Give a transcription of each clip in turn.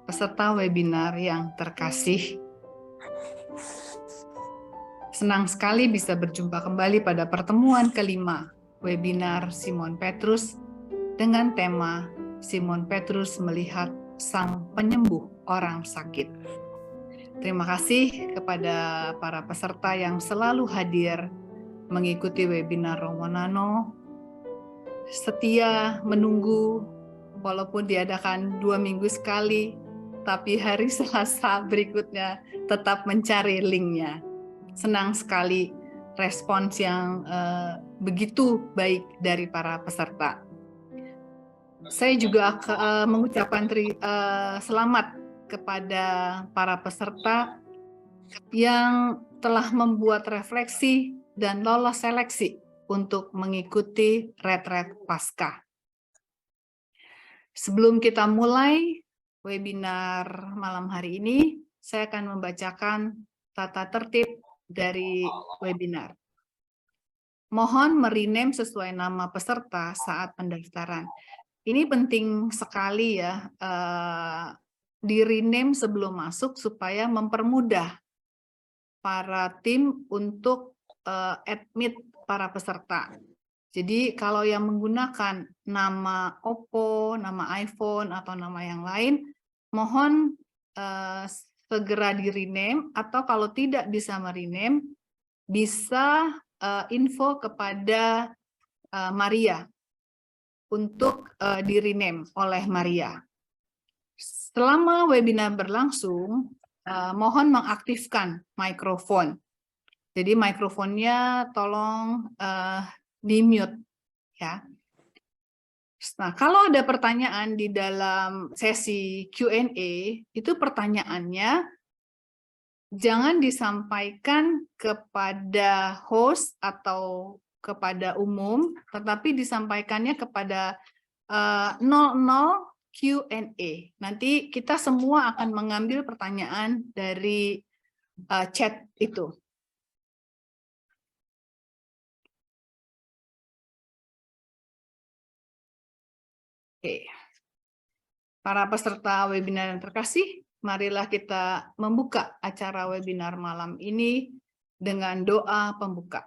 peserta webinar yang terkasih. Senang sekali bisa berjumpa kembali pada pertemuan kelima webinar Simon Petrus dengan tema Simon Petrus melihat Sang Penyembuh Orang Sakit. Terima kasih kepada para peserta yang selalu hadir mengikuti webinar Romo Nano, setia menunggu walaupun diadakan 2 minggu sekali, tapi hari Selasa berikutnya tetap mencari linknya. Senang sekali respons yang begitu baik dari para peserta. Saya juga mengucapkan selamat kepada para peserta yang telah membuat refleksi dan lolos seleksi untuk mengikuti retret Paskah. Sebelum kita mulai webinar malam hari ini, saya akan membacakan tata tertib dari webinar. Mohon merename sesuai nama peserta saat pendaftaran. Ini penting sekali ya, di-rename sebelum masuk supaya mempermudah para tim untuk admit para peserta. Jadi kalau yang menggunakan nama Oppo, nama iPhone, atau nama yang lain, mohon segera di-rename, atau kalau tidak bisa merename, bisa info kepada Maria untuk di-rename oleh Maria. Selama webinar berlangsung, mohon mengaktifkan mikrofon. Jadi mikrofonnya tolong di-mute ya. Nah, kalau ada pertanyaan di dalam sesi Q&A, itu pertanyaannya jangan disampaikan kepada host atau kepada umum, tetapi disampaikannya kepada 00 Q&A. Nanti kita semua akan mengambil pertanyaan dari chat itu. Oke. Para peserta webinar yang terkasih, marilah kita membuka acara webinar malam ini dengan doa pembuka.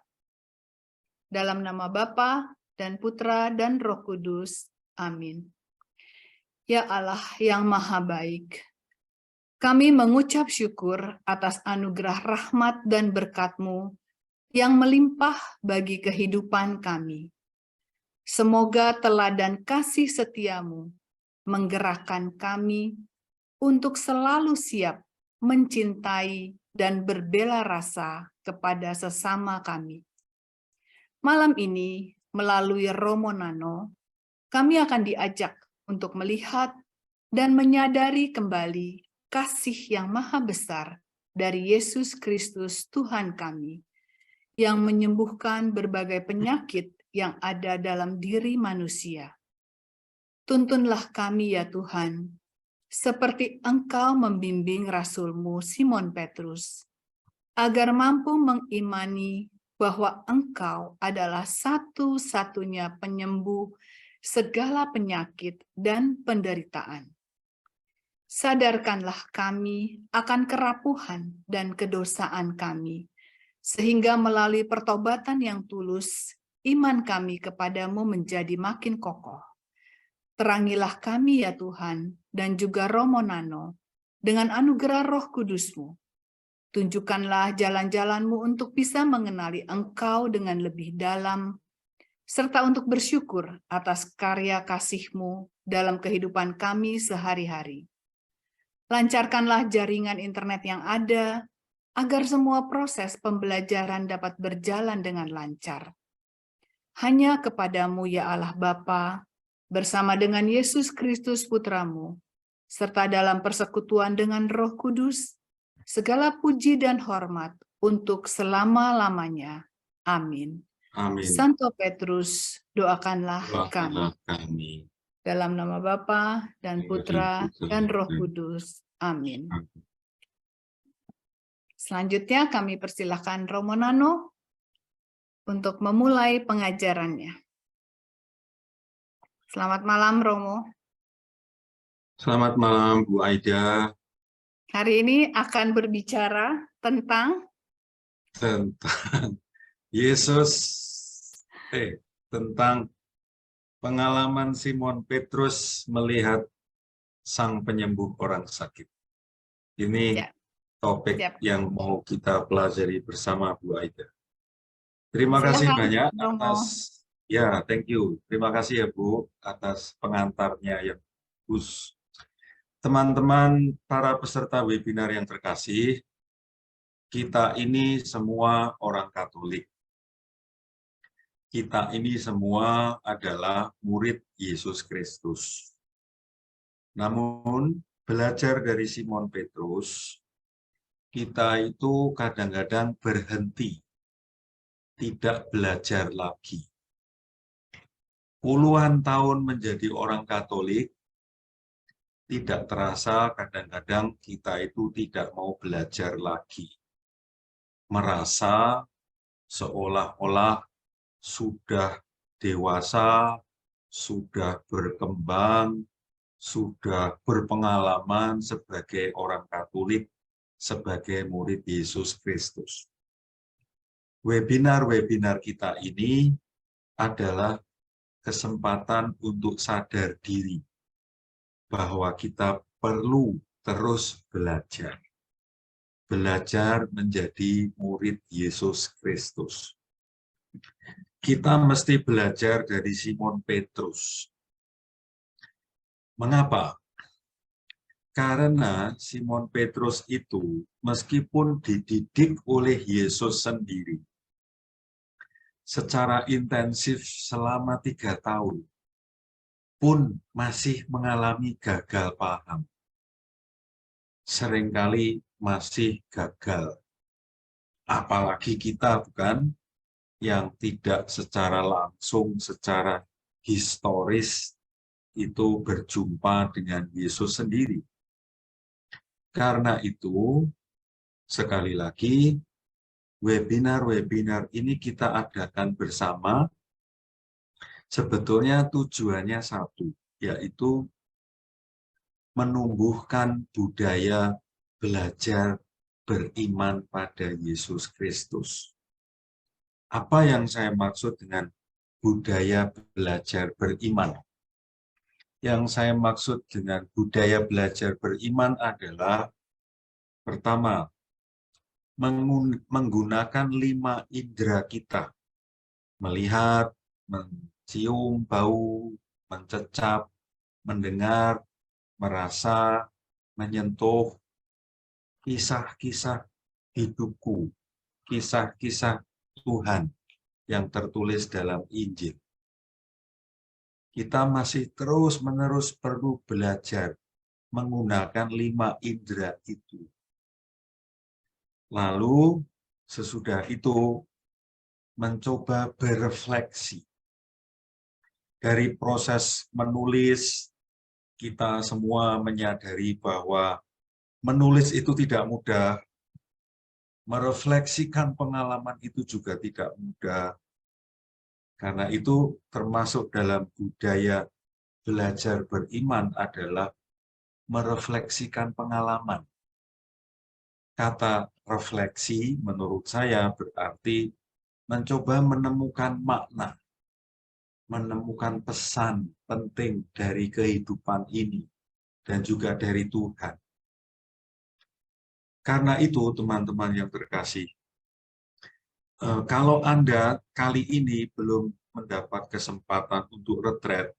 Dalam nama Bapa dan Putra dan Roh Kudus. Amin. Ya Allah yang Maha Baik, kami mengucap syukur atas anugerah rahmat dan berkat-Mu yang melimpah bagi kehidupan kami. Semoga teladan kasih setiamu menggerakkan kami untuk selalu siap mencintai dan berbela rasa kepada sesama kami. Malam ini, melalui Romo Nano, kami akan diajak untuk melihat dan menyadari kembali kasih yang maha besar dari Yesus Kristus Tuhan kami, yang menyembuhkan berbagai penyakit yang ada dalam diri manusia. Tuntunlah kami ya Tuhan, seperti Engkau membimbing Rasul-Mu Simon Petrus, agar mampu mengimani bahwa Engkau adalah satu-satunya penyembuh segala penyakit dan penderitaan. Sadarkanlah kami akan kerapuhan dan kedosaan kami, sehingga melalui pertobatan yang tulus, iman kami kepadamu menjadi makin kokoh. Terangilah kami ya Tuhan, dan juga Romo Nano, dengan anugerah Roh Kudus-Mu. Tunjukkanlah jalan-jalan-Mu untuk bisa mengenali Engkau dengan lebih dalam, serta untuk bersyukur atas karya kasih-Mu dalam kehidupan kami sehari-hari. Lancarkanlah jaringan internet yang ada, agar semua proses pembelajaran dapat berjalan dengan lancar. Hanya kepadamu ya Allah Bapa, bersama dengan Yesus Kristus Putra-Mu, serta dalam persekutuan dengan Roh Kudus, segala puji dan hormat untuk selama-lamanya. Amin. Amin. Santo Petrus, doakanlah kami. Dalam nama Bapa dan Putra dan Roh Kudus. Amin. Selanjutnya kami persilahkan Romo Nano untuk memulai pengajarannya. Selamat malam, Romo. Selamat malam, Bu Aida. Hari ini akan berbicara tentang Yesus, tentang pengalaman Simon Petrus melihat Sang Penyembuh orang sakit. Ini ya, topik yang mau kita pelajari bersama Bu Aida. Terima kasih silakan banyak Romo. thank you. Terima kasih ya Bu atas pengantarnya yang bagus. Teman-teman para peserta webinar yang terkasih, kita ini semua orang Katolik. Kita ini semua adalah murid Yesus Kristus. Namun, belajar dari Simon Petrus, kita itu kadang-kadang berhenti, tidak belajar lagi. Puluhan tahun menjadi orang Katolik, tidak terasa kadang-kadang kita itu tidak mau belajar lagi. Merasa seolah-olah sudah dewasa, sudah berkembang, sudah berpengalaman sebagai orang Katolik, sebagai murid Yesus Kristus. Webinar-webinar kita ini adalah kesempatan untuk sadar diri bahwa kita perlu terus belajar. Belajar menjadi murid Yesus Kristus. Kita mesti belajar dari Simon Petrus. Mengapa? Karena Simon Petrus itu meskipun dididik oleh Yesus sendiri secara intensif selama 3 tahun, pun masih mengalami gagal paham. Seringkali masih gagal. Apalagi kita, bukan? Yang tidak secara langsung, secara historis itu berjumpa dengan Yesus sendiri. Karena itu, sekali lagi, webinar-webinar ini kita adakan bersama, sebetulnya tujuannya satu, yaitu menumbuhkan budaya belajar beriman pada Yesus Kristus. Apa yang saya maksud dengan budaya belajar beriman? Yang saya maksud dengan budaya belajar beriman adalah, pertama, menggunakan 5 indera kita. Melihat, mencium bau, mencecap, mendengar, merasa, menyentuh, kisah-kisah hidupku, kisah-kisah Tuhan yang tertulis dalam Injil. Kita masih terus-menerus perlu belajar menggunakan 5 indera itu. Lalu, sesudah itu, mencoba berefleksi. Dari proses menulis, kita semua menyadari bahwa menulis itu tidak mudah, merefleksikan pengalaman itu juga tidak mudah. Karena itu termasuk dalam budaya belajar beriman adalah merefleksikan pengalaman. Kata refleksi menurut saya berarti mencoba menemukan makna, menemukan pesan penting dari kehidupan ini dan juga dari Tuhan. Karena itu, teman-teman yang terkasih, kalau Anda kali ini belum mendapat kesempatan untuk retret,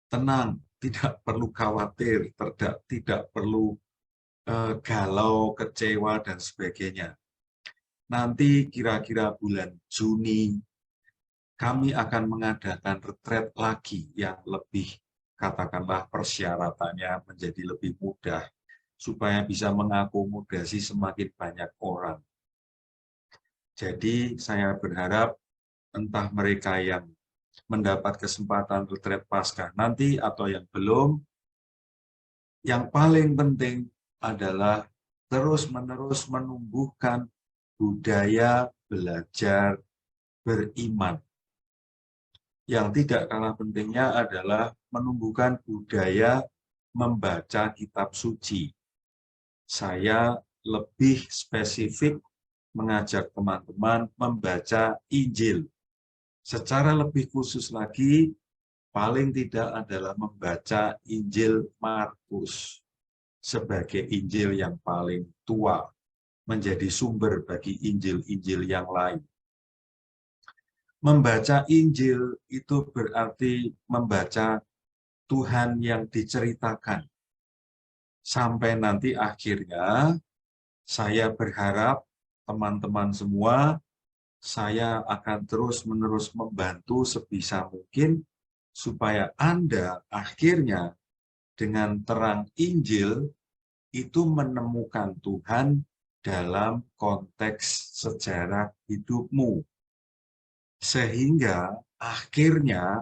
tenang, tidak perlu khawatir, tidak perlu galau, kecewa, dan sebagainya. Nanti kira-kira bulan Juni, kami akan mengadakan retret lagi yang lebih, katakanlah persyaratannya menjadi lebih mudah, supaya bisa mengakomodasi semakin banyak orang. Jadi saya berharap entah mereka yang mendapat kesempatan retret Paskah nanti atau yang belum, yang paling penting adalah terus-menerus menumbuhkan budaya belajar beriman. Yang tidak kalah pentingnya adalah menumbuhkan budaya membaca kitab suci. Saya lebih spesifik mengajak teman-teman membaca Injil. Secara lebih khusus lagi, paling tidak adalah membaca Injil Markus sebagai Injil yang paling tua, menjadi sumber bagi Injil-Injil yang lain. Membaca Injil itu berarti membaca Tuhan yang diceritakan. Sampai nanti akhirnya, saya berharap teman-teman semua, saya akan terus-menerus membantu sebisa mungkin supaya Anda akhirnya dengan terang Injil itu menemukan Tuhan dalam konteks sejarah hidupmu. Sehingga akhirnya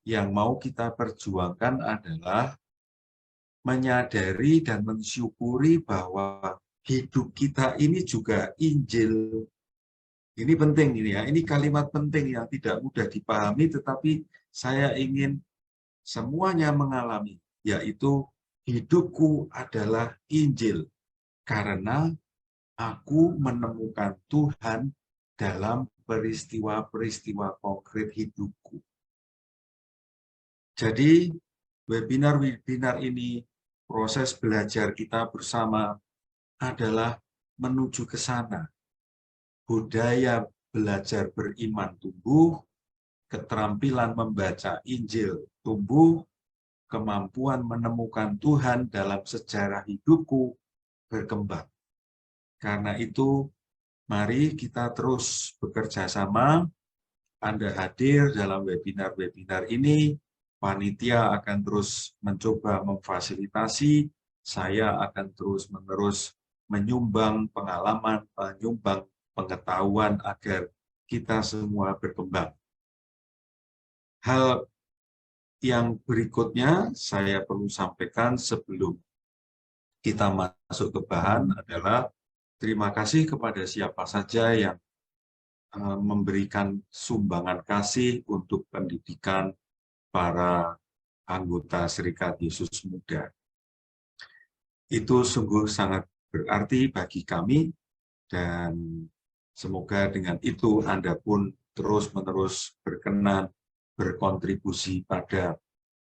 yang mau kita perjuangkan adalah menyadari dan mensyukuri bahwa hidup kita ini juga Injil. Ini penting ini ya, ini kalimat penting yang tidak mudah dipahami, tetapi saya ingin semuanya mengalami, yaitu hidupku adalah Injil, karena aku menemukan Tuhan dalam peristiwa-peristiwa konkret hidupku. Jadi, webinar-webinar ini, proses belajar kita bersama adalah menuju ke sana. Budaya belajar beriman tumbuh, keterampilan membaca Injil tumbuh, kemampuan menemukan Tuhan dalam sejarah hidupku berkembang. Karena itu, mari kita terus bekerja sama. Anda hadir dalam webinar-webinar ini, panitia akan terus mencoba memfasilitasi, saya akan terus-menerus menyumbang pengalaman, menyumbang pengetahuan agar kita semua berkembang. Hal yang berikutnya saya perlu sampaikan sebelum kita masuk ke bahan adalah terima kasih kepada siapa saja yang memberikan sumbangan kasih untuk pendidikan para anggota Serikat Yesus Muda. Itu sungguh sangat berarti bagi kami, dan semoga dengan itu Anda pun terus-menerus berkenan berkontribusi pada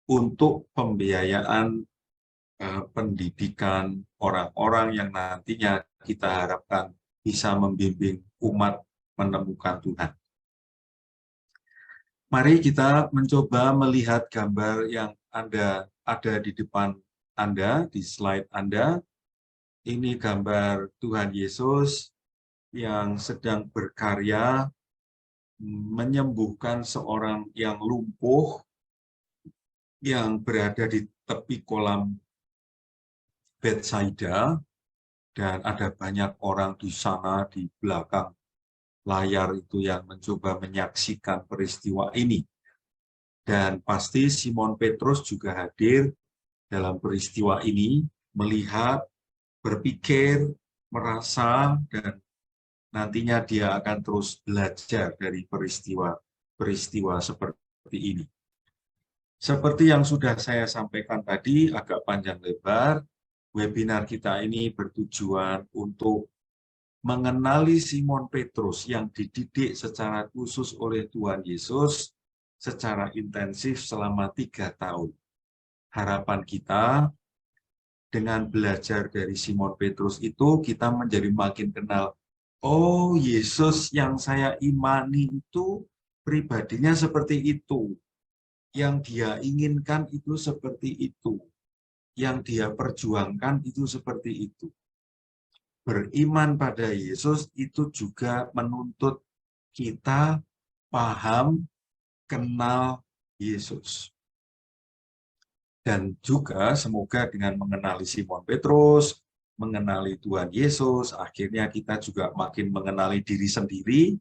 untuk pembiayaan pendidikan orang-orang yang nantinya kita harapkan bisa membimbing umat menemukan Tuhan. Mari kita mencoba melihat gambar yang ada di depan Anda, di slide Anda. Ini gambar Tuhan Yesus yang sedang berkarya menyembuhkan seorang yang lumpuh yang berada di tepi kolam Betsaida, dan ada banyak orang di sana di belakang layar itu yang mencoba menyaksikan peristiwa ini. Dan pasti Simon Petrus juga hadir dalam peristiwa ini, melihat, berpikir, merasa, dan nantinya dia akan terus belajar dari peristiwa seperti ini. Seperti yang sudah saya sampaikan tadi, agak panjang lebar, webinar kita ini bertujuan untuk mengenali Simon Petrus yang dididik secara khusus oleh Tuhan Yesus secara intensif selama 3 tahun. Harapan kita dengan belajar dari Simon Petrus itu kita menjadi makin kenal, oh Yesus yang saya imani itu pribadinya seperti itu. Yang dia inginkan itu seperti itu. Yang dia perjuangkan itu seperti itu. Beriman pada Yesus itu juga menuntut kita paham, kenal Yesus. Dan juga semoga dengan mengenali Simon Petrus, mengenali Tuhan Yesus, akhirnya kita juga makin mengenali diri sendiri,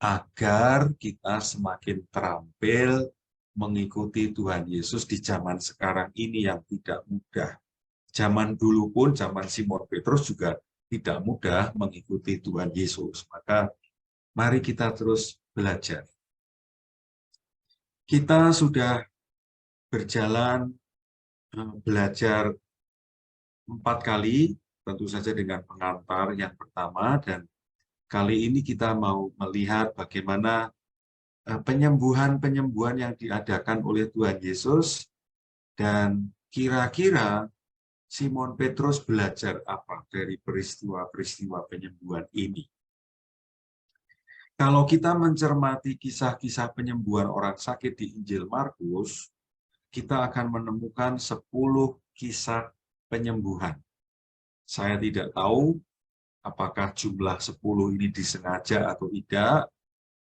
agar kita semakin terampil mengikuti Tuhan Yesus di zaman sekarang ini yang tidak mudah. Zaman dulu pun, zaman Simon Petrus juga tidak mudah mengikuti Tuhan Yesus. Maka mari kita terus belajar. Kita sudah berjalan belajar 4 kali, tentu saja dengan pengantar yang pertama, dan kali ini kita mau melihat bagaimana penyembuhan-penyembuhan yang diadakan oleh Tuhan Yesus, dan kira-kira Simon Petrus belajar apa dari peristiwa-peristiwa penyembuhan ini. Kalau kita mencermati kisah-kisah penyembuhan orang sakit di Injil Markus, kita akan menemukan 10 kisah penyembuhan. Saya tidak tahu apakah jumlah 10 ini disengaja atau tidak,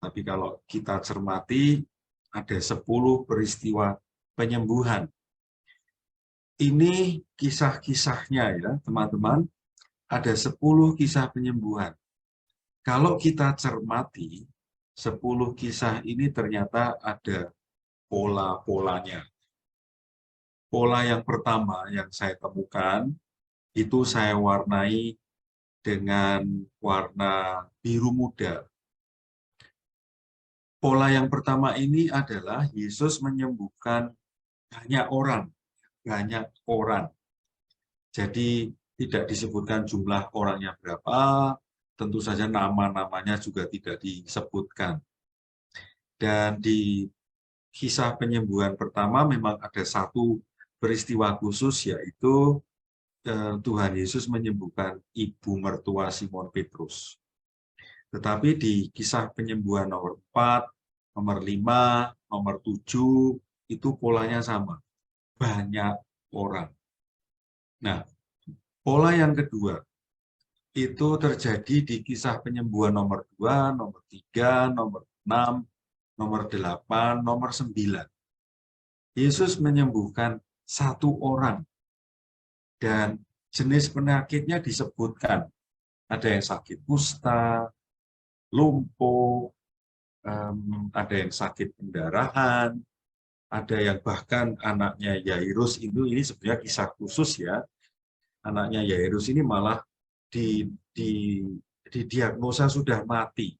tapi kalau kita cermati, ada 10 peristiwa penyembuhan. Ini kisah-kisahnya ya, teman-teman. Ada 10 kisah penyembuhan. Kalau kita cermati, 10 kisah ini ternyata ada pola-polanya. Pola yang pertama yang saya temukan, itu saya warnai dengan warna biru muda. Pola yang pertama ini adalah Yesus menyembuhkan banyak orang. Jadi tidak disebutkan jumlah orangnya berapa, tentu saja nama-namanya juga tidak disebutkan. Dan di kisah penyembuhan pertama memang ada satu peristiwa khusus, yaitu Tuhan Yesus menyembuhkan ibu mertua Simon Petrus. Tetapi di kisah penyembuhan nomor 4, nomor 5, nomor 7, itu polanya sama. Banyak orang. Nah, pola yang kedua, itu terjadi di kisah penyembuhan nomor 2, nomor 3, nomor 6, nomor 8, nomor 9. Yesus menyembuhkan satu orang. Dan jenis penyakitnya disebutkan. Ada yang sakit kusta, lumpuh, ada yang sakit pendarahan, ada yang bahkan anaknya Yairus itu, ini sebenarnya kisah khusus ya. Anaknya Yairus ini malah didiagnosa sudah mati.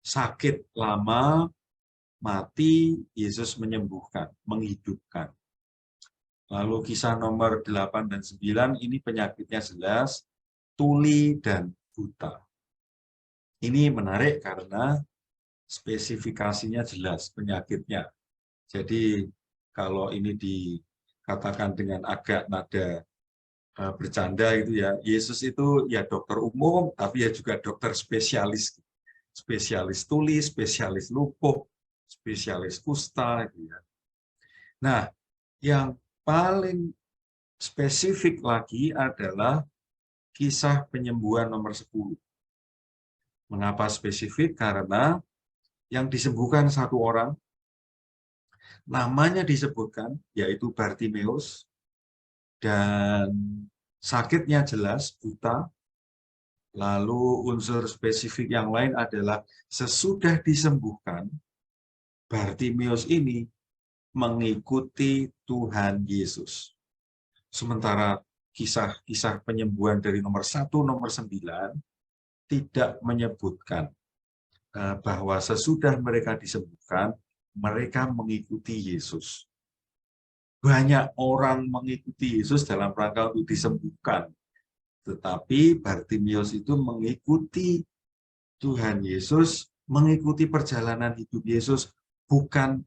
Sakit lama, mati, Yesus menyembuhkan, menghidupkan. Lalu kisah nomor 8 dan 9 ini penyakitnya jelas, tuli dan buta. Ini menarik karena spesifikasinya jelas penyakitnya. Jadi kalau ini dikatakan dengan agak nada bercanda itu ya, Yesus itu ya dokter umum, tapi ya juga dokter spesialis. Spesialis tuli, spesialis lumpuh, spesialis kusta. Gitu ya. Nah, yang paling spesifik lagi adalah kisah penyembuhan nomor 10. Mengapa spesifik? Karena yang disembuhkan satu orang, namanya disebutkan, yaitu Bartimeus, dan sakitnya jelas, buta. Lalu unsur spesifik yang lain adalah sesudah disembuhkan, Bartimeus ini mengikuti Tuhan Yesus. Sementara kisah-kisah penyembuhan dari nomor 1, nomor 9 tidak menyebutkan bahwa sesudah mereka disembuhkan, mereka mengikuti Yesus. Banyak orang mengikuti Yesus dalam rangka untuk disembuhkan. Tetapi Bartimeus itu mengikuti Tuhan Yesus, mengikuti perjalanan hidup Yesus, bukan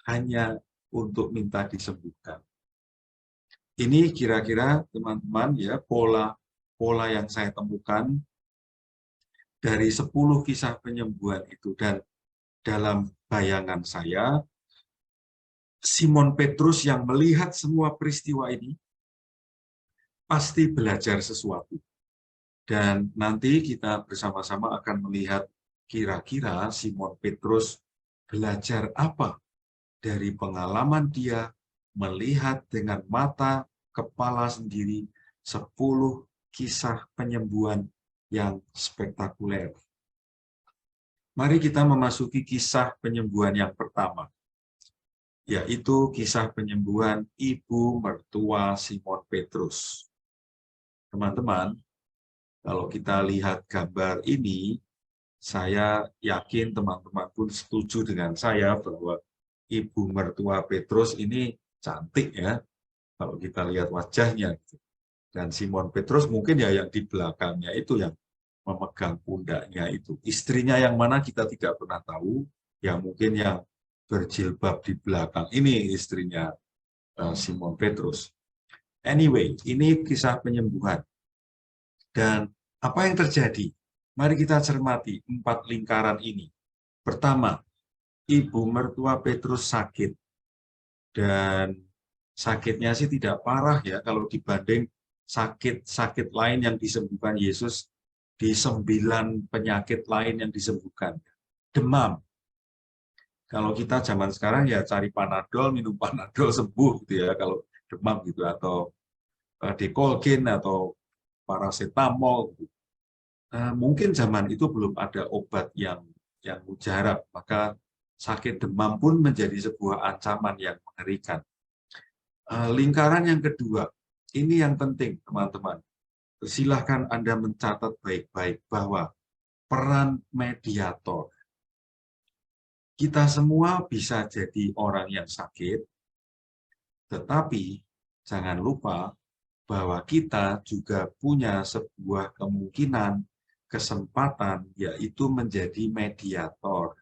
hanya untuk minta disembuhkan. Ini kira-kira teman-teman ya pola yang saya temukan dari 10 kisah penyembuhan itu. Dan dalam bayangan saya, Simon Petrus yang melihat semua peristiwa ini pasti belajar sesuatu. Dan nanti kita bersama-sama akan melihat kira-kira Simon Petrus belajar apa dari pengalaman dia melihat dengan mata kepala sendiri 10 kisah penyembuhan yang spektakuler. Mari kita memasuki kisah penyembuhan yang pertama, yaitu kisah penyembuhan ibu mertua Simon Petrus. Teman-teman, kalau kita lihat gambar ini, saya yakin teman-teman pun setuju dengan saya bahwa ibu mertua Petrus ini cantik ya. kalau kita lihat wajahnya. Dan Simon Petrus mungkin ya yang di belakangnya itu yang memegang pundaknya itu. Istrinya yang mana kita tidak pernah tahu, yang mungkin yang berjilbab di belakang ini istrinya Simon Petrus. Anyway, ini kisah penyembuhan. Dan apa yang terjadi? Mari kita cermati 4 lingkaran ini. Pertama, ibu mertua Petrus sakit. Dan sakitnya sih tidak parah ya kalau dibanding sakit-sakit lain yang disembuhkan Yesus di 9 penyakit lain yang disembuhkan. Demam. Kalau kita zaman sekarang ya cari Panadol, minum Panadol sembuh gitu ya kalau demam gitu, atau Decolgen atau paracetamol gitu. Mungkin zaman itu belum ada obat yang mujarab, maka sakit demam pun menjadi sebuah ancaman yang mengerikan. Lingkaran yang kedua, ini yang penting teman-teman. Silahkan Anda mencatat baik-baik bahwa peran mediator. Kita semua bisa jadi orang yang sakit, tetapi jangan lupa bahwa kita juga punya sebuah kemungkinan, kesempatan, yaitu menjadi mediator.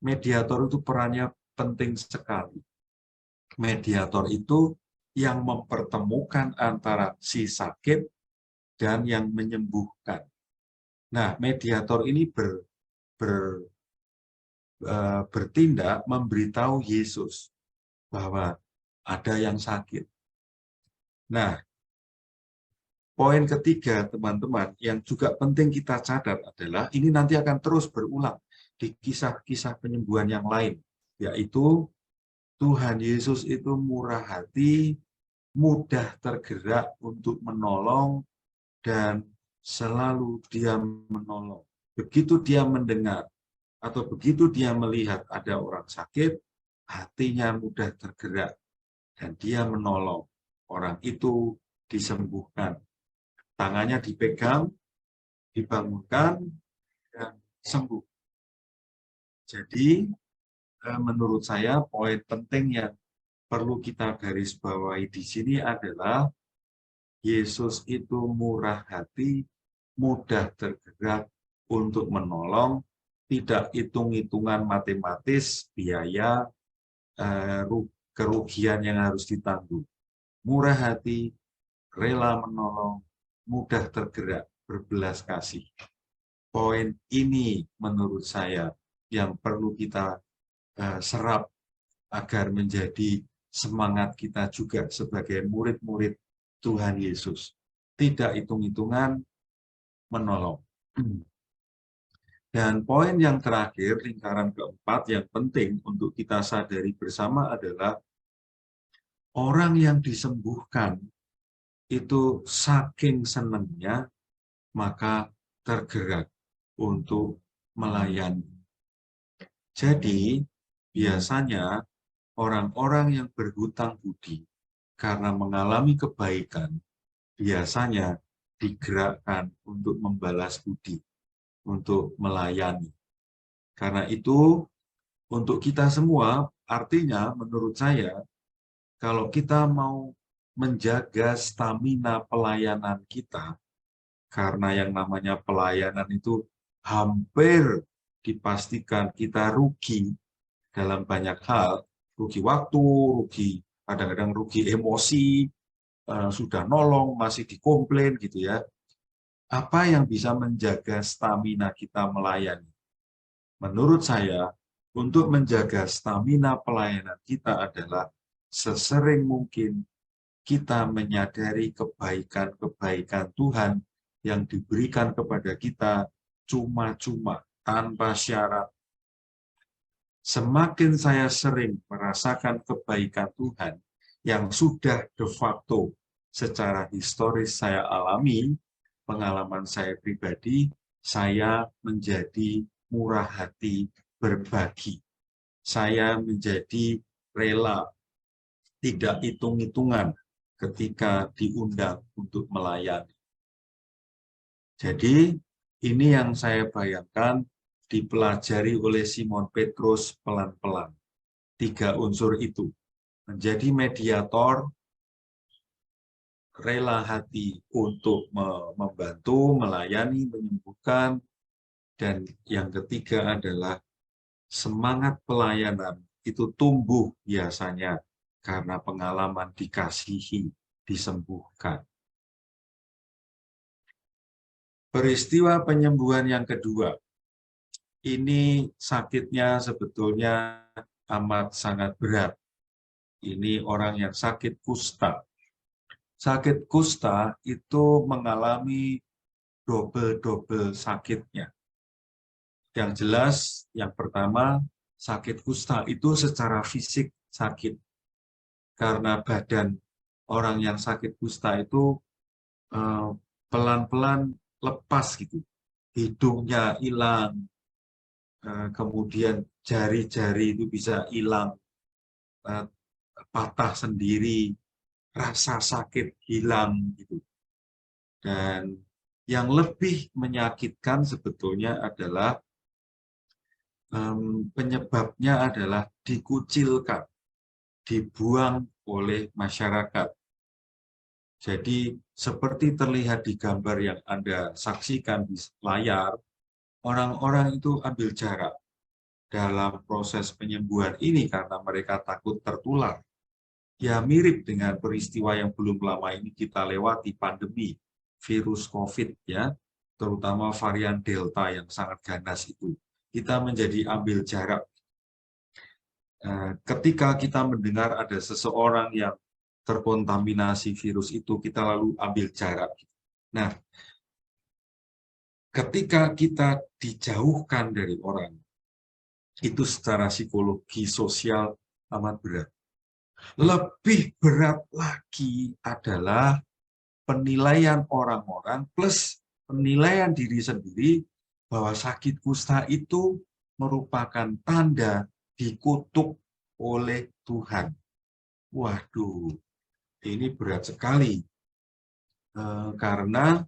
Mediator itu perannya penting sekali. Mediator itu yang mempertemukan antara si sakit dan yang menyembuhkan. Nah, mediator ini bertindak memberitahu Yesus bahwa ada yang sakit. Nah, poin ketiga, teman-teman, yang juga penting kita catat adalah ini nanti akan terus berulang di kisah-kisah penyembuhan yang lain, yaitu Tuhan Yesus itu murah hati, mudah tergerak untuk menolong, dan selalu dia menolong. Begitu dia mendengar atau begitu dia melihat ada orang sakit, hatinya mudah tergerak dan dia menolong. Orang itu disembuhkan. Tangannya dipegang, dibangunkan, dan sembuh. Jadi, menurut saya poin penting yang perlu kita garis bawahi di sini adalah Yesus itu murah hati, mudah tergerak untuk menolong, tidak hitung-hitungan matematis, biaya, kerugian yang harus ditanggung. Murah hati, rela menolong, mudah tergerak, berbelas kasih. Poin ini menurut saya yang perlu kita serap agar menjadi semangat kita juga sebagai murid-murid Tuhan Yesus. Tidak hitung-hitungan, menolong. Dan poin yang terakhir, lingkaran keempat yang penting untuk kita sadari bersama adalah orang yang disembuhkan itu saking senangnya, maka tergerak untuk melayani. Jadi, biasanya orang-orang yang berhutang budi karena mengalami kebaikan, biasanya digerakkan untuk membalas budi, untuk melayani. Karena itu, untuk kita semua, artinya menurut saya, kalau kita mau menjaga stamina pelayanan kita, karena yang namanya pelayanan itu hampir dipastikan kita rugi dalam banyak hal, rugi waktu, rugi kadang-kadang rugi emosi, sudah nolong masih dikomplain gitu ya. Apa yang bisa menjaga stamina kita melayani? Menurut saya, untuk menjaga stamina pelayanan kita adalah sesering mungkin kita menyadari kebaikan-kebaikan Tuhan yang diberikan kepada kita cuma-cuma, tanpa syarat. Semakin saya sering merasakan kebaikan Tuhan yang sudah de facto secara historis saya alami, pengalaman saya pribadi, saya menjadi murah hati berbagi. Saya menjadi rela, tidak hitung-hitungan ketika diundang untuk melayani. Jadi, ini yang saya bayangkan dipelajari oleh Simon Petrus pelan-pelan. 3 unsur itu. Menjadi mediator, rela hati untuk membantu, melayani, menyembuhkan. Dan yang ketiga adalah semangat pelayanan itu tumbuh biasanya karena pengalaman dikasihi, disembuhkan. Peristiwa penyembuhan yang kedua, ini sakitnya sebetulnya amat sangat berat. Ini orang yang sakit kusta. Sakit kusta itu mengalami double-double sakitnya. Yang jelas, yang pertama, sakit kusta itu secara fisik sakit. Karena badan orang yang sakit kusta itu pelan-pelan lepas gitu. Hidungnya hilang, kemudian jari-jari itu bisa hilang, patah sendiri, rasa sakit hilang gitu. Dan yang lebih menyakitkan sebetulnya adalah penyebabnya adalah dikucilkan, dibuang oleh masyarakat. Jadi seperti terlihat di gambar yang Anda saksikan di layar, orang-orang itu ambil jarak dalam proses penyembuhan ini karena mereka takut tertular. Ya mirip dengan peristiwa yang belum lama ini kita lewati, pandemi virus COVID ya, terutama varian Delta yang sangat ganas itu. Kita menjadi ambil jarak. Ketika kita mendengar ada seseorang yang terkontaminasi virus itu, kita lalu ambil jarak. Nah, ketika kita dijauhkan dari orang, itu secara psikologi sosial amat berat. Lebih berat lagi adalah penilaian orang-orang plus penilaian diri sendiri bahwa sakit kusta itu merupakan tanda dikutuk oleh Tuhan. Waduh, ini berat sekali. Karena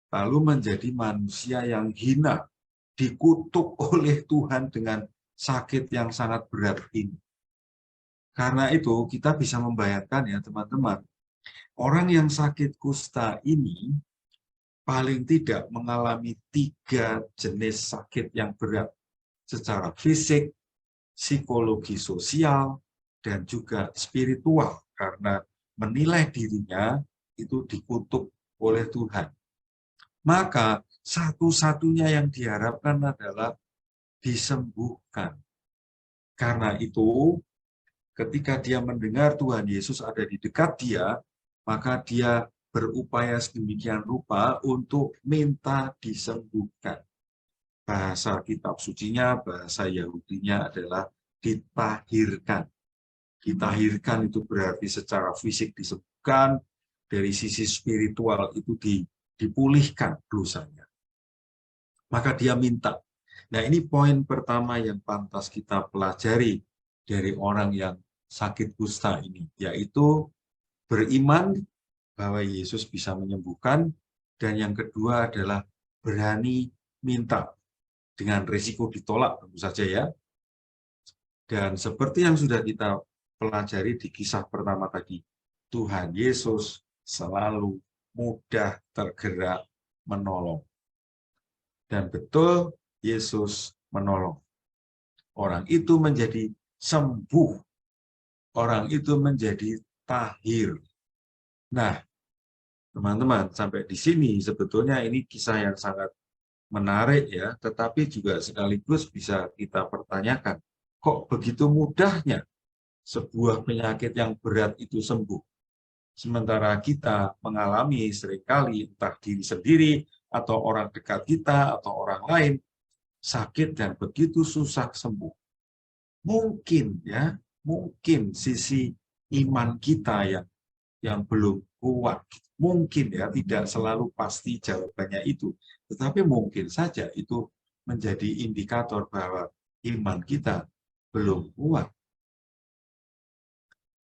lalu menjadi manusia yang hina, dikutuk oleh Tuhan dengan sakit yang sangat berat ini. Karena itu kita bisa membayangkan ya teman-teman, orang yang sakit kusta ini paling tidak mengalami 3 jenis sakit yang berat secara fisik, psikologi sosial, dan juga spiritual karena menilai dirinya itu dikutuk oleh Tuhan. Maka satu-satunya yang diharapkan adalah disembuhkan. Karena itu, ketika dia mendengar Tuhan Yesus ada di dekat dia, maka dia berupaya sedemikian rupa untuk minta disembuhkan. Bahasa kitab sucinya, bahasa Yahudinya adalah ditahirkan. Ditahirkan itu berarti secara fisik disembuhkan, dari sisi spiritual itu dipulihkan dosanya. Maka dia minta. Nah, ini poin pertama yang pantas kita pelajari dari orang yang sakit kusta ini, yaitu beriman bahwa Yesus bisa menyembuhkan, dan yang kedua adalah berani minta dengan risiko ditolak tentu saja ya. Dan seperti yang sudah kita pelajari di kisah pertama tadi, Tuhan Yesus selalu mudah tergerak menolong. Dan betul Yesus menolong. Orang itu menjadi sembuh. Orang itu menjadi tahir. Nah, teman-teman, sampai di sini sebetulnya ini kisah yang sangat menarik ya, tetapi juga sekaligus bisa kita pertanyakan, kok begitu mudahnya sebuah penyakit yang berat itu sembuh? Sementara kita mengalami seringkali entah diri sendiri atau orang dekat kita atau orang lain sakit dan begitu susah sembuh. Mungkin ya, mungkin sisi iman kita yang belum kuat. Mungkin ya, tidak selalu pasti jawabannya itu. Tetapi mungkin saja itu menjadi indikator bahwa iman kita belum kuat.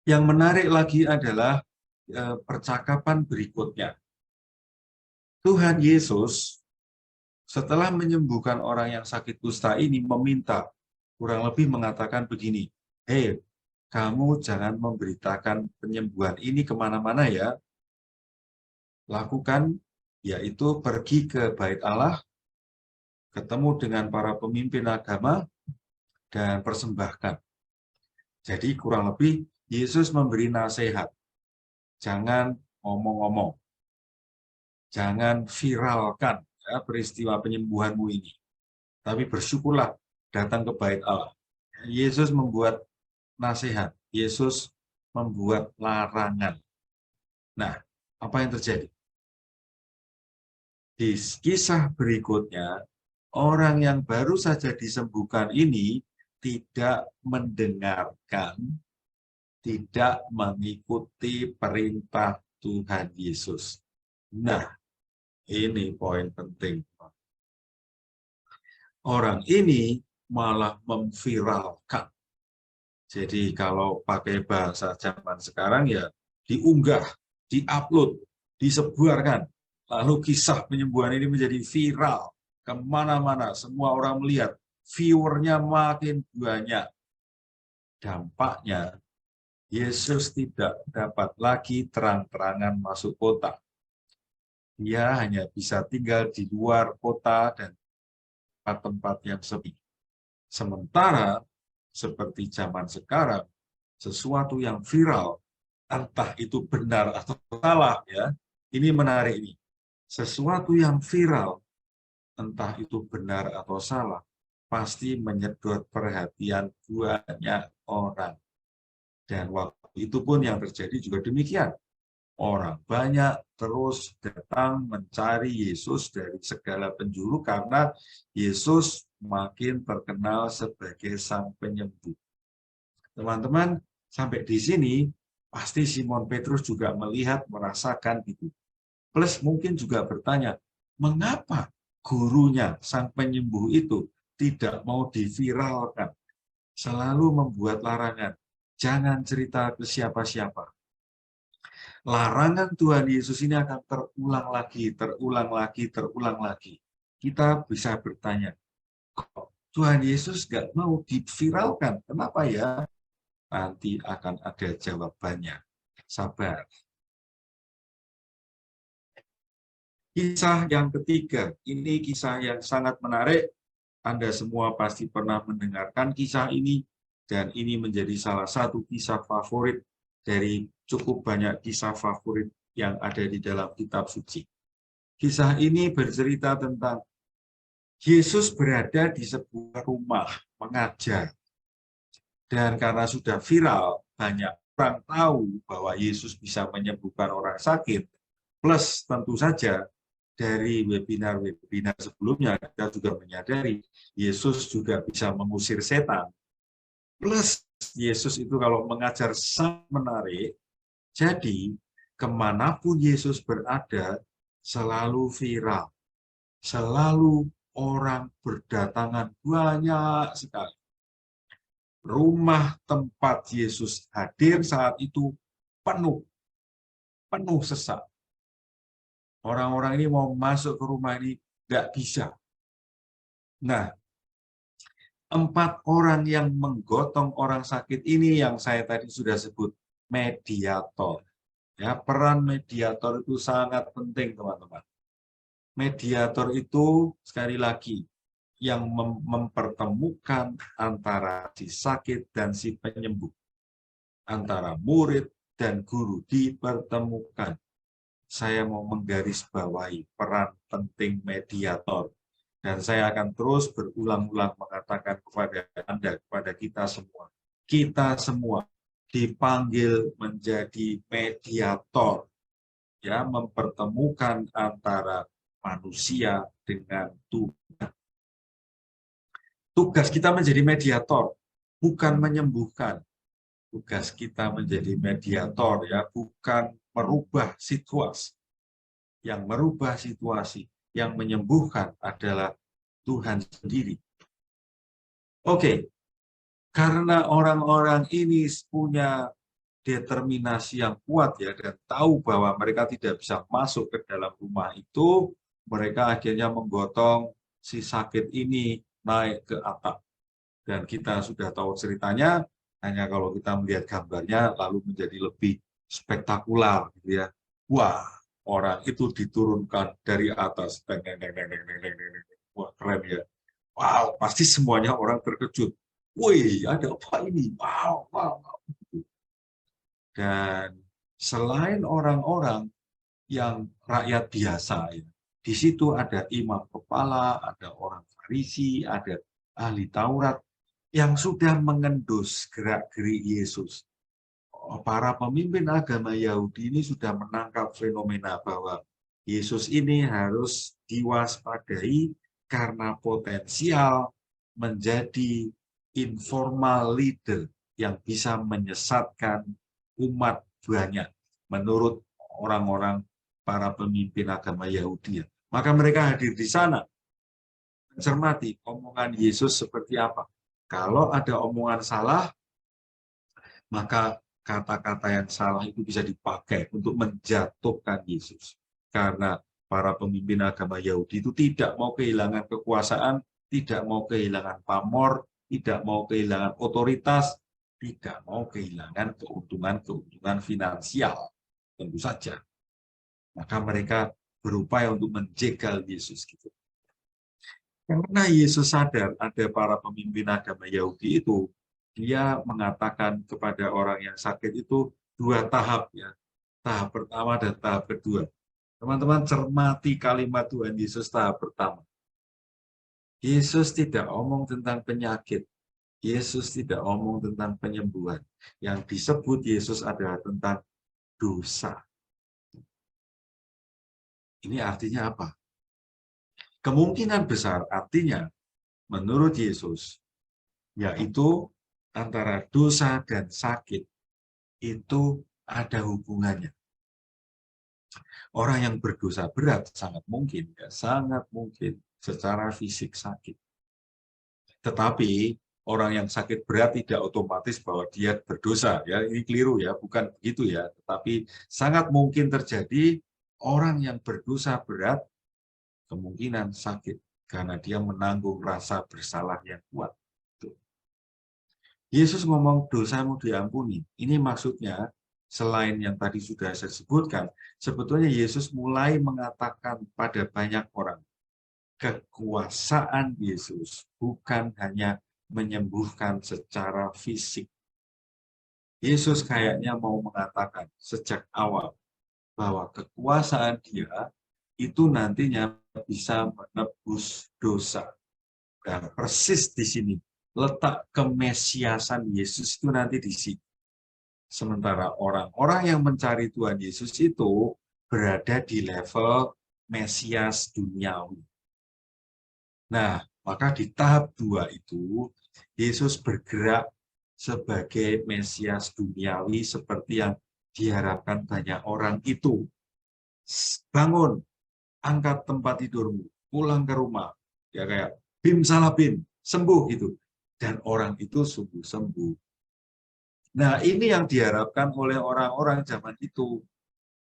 Yang menarik lagi adalah percakapan berikutnya. Tuhan Yesus setelah menyembuhkan orang yang sakit kusta ini meminta, kurang lebih mengatakan begini, hei, kamu jangan memberitakan penyembuhan ini kemana-mana ya. lakukan, yaitu pergi ke bait Allah, ketemu dengan para pemimpin agama, dan persembahkan. Jadi kurang lebih Yesus memberi nasihat. Jangan ngomong-ngomong. Jangan viralkan ya, peristiwa penyembuhanmu ini. Tapi bersyukurlah datang ke bait Allah. Yesus membuat nasihat. Yesus membuat larangan. Nah, apa yang terjadi? Di kisah berikutnya, orang yang baru saja disembuhkan ini tidak mendengarkan, tidak mengikuti perintah Tuhan Yesus. Nah, ini poin penting. Orang ini malah memviralkan. Jadi kalau pakai bahasa zaman sekarang ya diunggah, diupload, disebarkan. Lalu kisah penyembuhan ini menjadi viral. Kemana-mana, semua orang melihat. Viewernya makin banyak. Dampaknya, Yesus tidak dapat lagi terang-terangan masuk kota. Dia hanya bisa tinggal di luar kota dan tempat-tempat yang sepi. Sementara, seperti zaman sekarang, sesuatu yang viral, entah itu benar atau salah, ya. Ini menarik ini. Sesuatu yang viral, entah itu benar atau salah, pasti menyedot perhatian banyak orang. Dan waktu itu pun yang terjadi juga demikian. Orang banyak terus datang mencari Yesus dari segala penjuru karena Yesus makin terkenal sebagai sang penyembuh. Teman-teman, sampai di sini pasti Simon Petrus juga melihat, merasakan itu. Plus mungkin juga bertanya, mengapa gurunya, sang penyembuh itu tidak mau diviralkan? Selalu membuat larangan, jangan cerita ke siapa-siapa. Larangan Tuhan Yesus ini akan terulang lagi, terulang lagi, terulang lagi. Kita bisa bertanya, kok Tuhan Yesus nggak mau diviralkan? Kenapa ya? Nanti akan ada jawabannya. Sabar. Kisah yang ketiga, ini kisah yang sangat menarik. Anda semua pasti pernah mendengarkan kisah ini, dan ini menjadi salah satu kisah favorit dari cukup banyak kisah favorit yang ada di dalam kitab suci. Kisah ini bercerita tentang Yesus berada di sebuah rumah mengajar. Dan karena sudah viral, banyak orang tahu bahwa Yesus bisa menyembuhkan orang sakit. Plus tentu saja dari webinar-webinar sebelumnya kita juga menyadari Yesus juga bisa mengusir setan. Plus Yesus itu kalau mengajar sangat menarik. Jadi kemanapun Yesus berada selalu viral. Selalu orang berdatangan banyak sekali. Rumah tempat Yesus hadir saat itu penuh sesak. Orang-orang ini mau masuk ke rumah ini nggak bisa. Nah, 4 orang yang menggotong orang sakit ini yang saya tadi sudah sebut mediator. Ya, peran mediator itu sangat penting, teman-teman. Mediator itu sekali lagi yang mempertemukan antara si sakit dan si penyembuh. Antara murid dan guru dipertemukan. Saya mau menggarisbawahi peran penting mediator. Dan saya akan terus berulang-ulang mengatakan kepada Anda, kepada kita semua. Kita semua dipanggil menjadi mediator. Ya, mempertemukan antara manusia dengan Tuhan. Tugas kita menjadi mediator, bukan menyembuhkan. Tugas kita menjadi mediator, ya, bukan merubah situasi. Yang merubah situasi, yang menyembuhkan adalah Tuhan sendiri. Oke, karena orang-orang ini punya determinasi yang kuat, ya, dan tahu bahwa mereka tidak bisa masuk ke dalam rumah itu, mereka akhirnya menggotong si sakit ini naik ke atap. Dan kita sudah tahu ceritanya, hanya kalau kita melihat gambarnya lalu menjadi lebih spektakuler, gitu ya. Wah, orang itu diturunkan dari atas. Deng, deng, deng, deng, deng, deng, deng, deng. Wah, keren ya. Wow, pasti semuanya orang terkejut. Wih, ada apa ini? Wow, wow, wow. Dan selain orang-orang yang rakyat biasa, ya, di situ ada imam kepala, ada orang Farisi, ada ahli Taurat yang sudah mengendus gerak-gerik Yesus. Para pemimpin agama Yahudi ini sudah menangkap fenomena bahwa Yesus ini harus diwaspadai karena potensial menjadi informal leader yang bisa menyesatkan umat banyak menurut orang-orang para pemimpin agama Yahudi. Maka mereka hadir di sana mencermati omongan Yesus seperti apa. Kalau ada omongan salah, maka kata-kata yang salah itu bisa dipakai untuk menjatuhkan Yesus. Karena para pemimpin agama Yahudi itu tidak mau kehilangan kekuasaan, tidak mau kehilangan pamor, tidak mau kehilangan otoritas, tidak mau kehilangan keuntungan-keuntungan finansial, tentu saja. Maka mereka berupaya untuk menjegal Yesus gitu. Karena Yesus sadar ada para pemimpin agama Yahudi itu, dia mengatakan kepada orang yang sakit itu dua tahap ya. Tahap pertama dan tahap kedua. Teman-teman cermati kalimat Tuhan Yesus tahap pertama. Yesus tidak omong tentang penyakit. Yesus tidak omong tentang penyembuhan. Yang disebut Yesus adalah tentang dosa. Ini artinya apa? Kemungkinan besar artinya menurut Yesus, yaitu antara dosa dan sakit itu ada hubungannya. Orang yang berdosa berat sangat mungkin secara fisik sakit. Tetapi orang yang sakit berat tidak otomatis bahwa dia berdosa, ya ini keliru ya, bukan begitu ya. Tetapi sangat mungkin terjadi orang yang berdosa berat kemungkinan sakit karena dia menanggung rasa bersalah yang kuat. Yesus ngomong dosamu diampuni. Ini maksudnya selain yang tadi sudah saya sebutkan, sebetulnya Yesus mulai mengatakan pada banyak orang, kekuasaan Yesus bukan hanya menyembuhkan secara fisik. Yesus kayaknya mau mengatakan sejak awal bahwa kekuasaan dia itu nantinya bisa menebus dosa. Dan persis di sini letak kemesiasan Yesus itu nanti di sini. Sementara orang-orang yang mencari Tuhan Yesus itu berada di level Mesias duniawi. Nah, maka di tahap 2 itu Yesus bergerak sebagai Mesias duniawi seperti yang diharapkan banyak orang itu. Bangun, angkat tempat tidurmu, pulang ke rumah. Ya kayak bim salah bim, sembuh gitu. Dan orang itu sungguh sembuh. Nah, ini yang diharapkan oleh orang-orang zaman itu.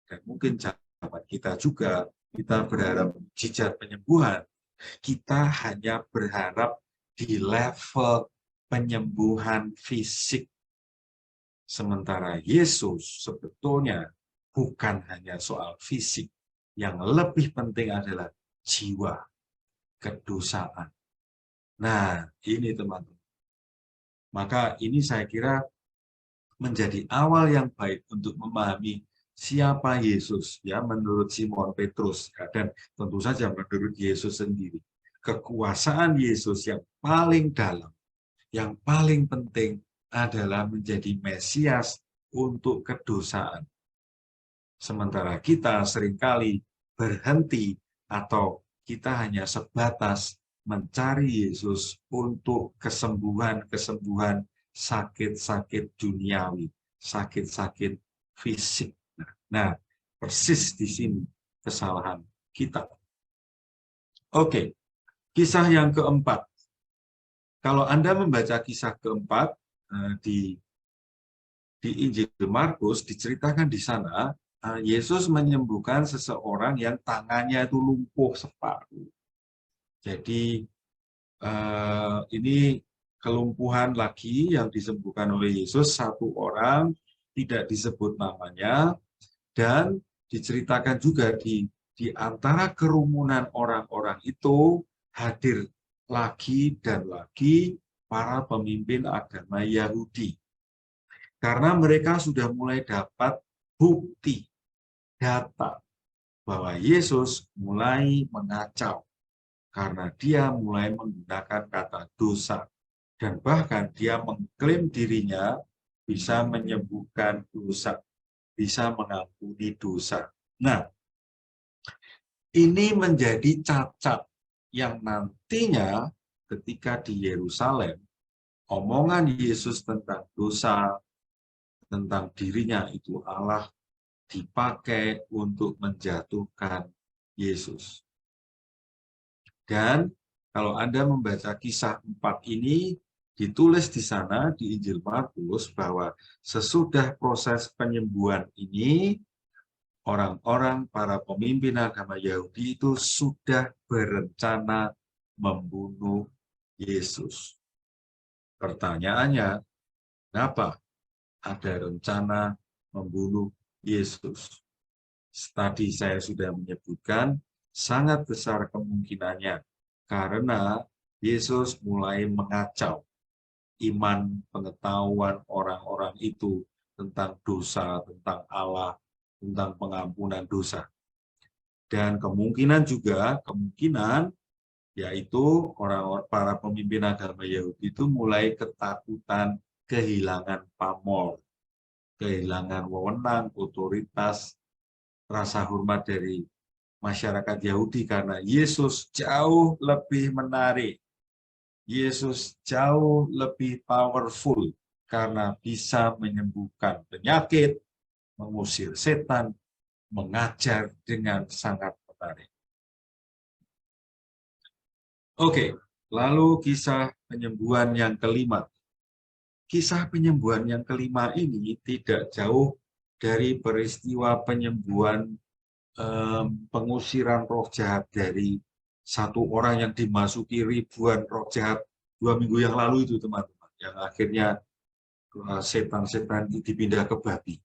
Dan mungkin zaman kita juga, kita berharap mujizat penyembuhan. Kita hanya berharap di level penyembuhan fisik. Sementara Yesus sebetulnya bukan hanya soal fisik. Yang lebih penting adalah jiwa, kedosaan. Nah, ini teman-teman. Maka ini saya kira menjadi awal yang baik untuk memahami siapa Yesus ya menurut Simon Petrus ya, dan tentu saja menurut Yesus sendiri. Kekuasaan Yesus yang paling dalam, yang paling penting adalah menjadi Mesias untuk kedosaan. Sementara kita seringkali berhenti atau kita hanya sebatas mencari Yesus untuk kesembuhan-kesembuhan sakit-sakit duniawi, sakit-sakit fisik. Nah, persis di sini kesalahan kita. Oke, kisah yang keempat. Kalau Anda membaca kisah keempat di Injil Markus, diceritakan di sana, Yesus menyembuhkan seseorang yang tangannya itu lumpuh separuh. Jadi ini kelumpuhan lagi yang disembuhkan oleh Yesus, satu orang tidak disebut namanya, dan diceritakan juga di antara kerumunan orang-orang itu hadir lagi dan lagi para pemimpin agama Yahudi. Karena mereka sudah mulai dapat bukti, data, bahwa Yesus mulai mengacau. Karena dia mulai menggunakan kata dosa. Dan bahkan dia mengklaim dirinya bisa menyembuhkan dosa, bisa mengampuni dosa. Nah, ini menjadi cacat yang nantinya ketika di Yerusalem, omongan Yesus tentang dosa, tentang dirinya itu Allah, dipakai untuk menjatuhkan Yesus. Dan kalau Anda membaca kisah 4 ini, ditulis di sana di Injil Markus bahwa sesudah proses penyembuhan ini, orang-orang para pemimpin agama Yahudi itu sudah berencana membunuh Yesus. Pertanyaannya, kenapa ada rencana membunuh Yesus? Tadi saya sudah menyebutkan sangat besar kemungkinannya karena Yesus mulai mengacau iman pengetahuan orang-orang itu tentang dosa, tentang Allah, tentang pengampunan dosa. Dan kemungkinan yaitu orang-orang para pemimpin agama Yahudi itu mulai ketakutan kehilangan pamor, kehilangan wewenang, otoritas, rasa hormat dari masyarakat Yahudi karena Yesus jauh lebih menarik. Yesus jauh lebih powerful karena bisa menyembuhkan penyakit, mengusir setan, mengajar dengan sangat menarik. Oke, lalu kisah penyembuhan yang kelima. Kisah penyembuhan yang kelima ini tidak jauh dari peristiwa penyembuhan pengusiran roh jahat dari satu orang yang dimasuki ribuan roh jahat 2 minggu yang lalu itu, teman-teman, yang akhirnya setan-setan itu dipindah ke babi.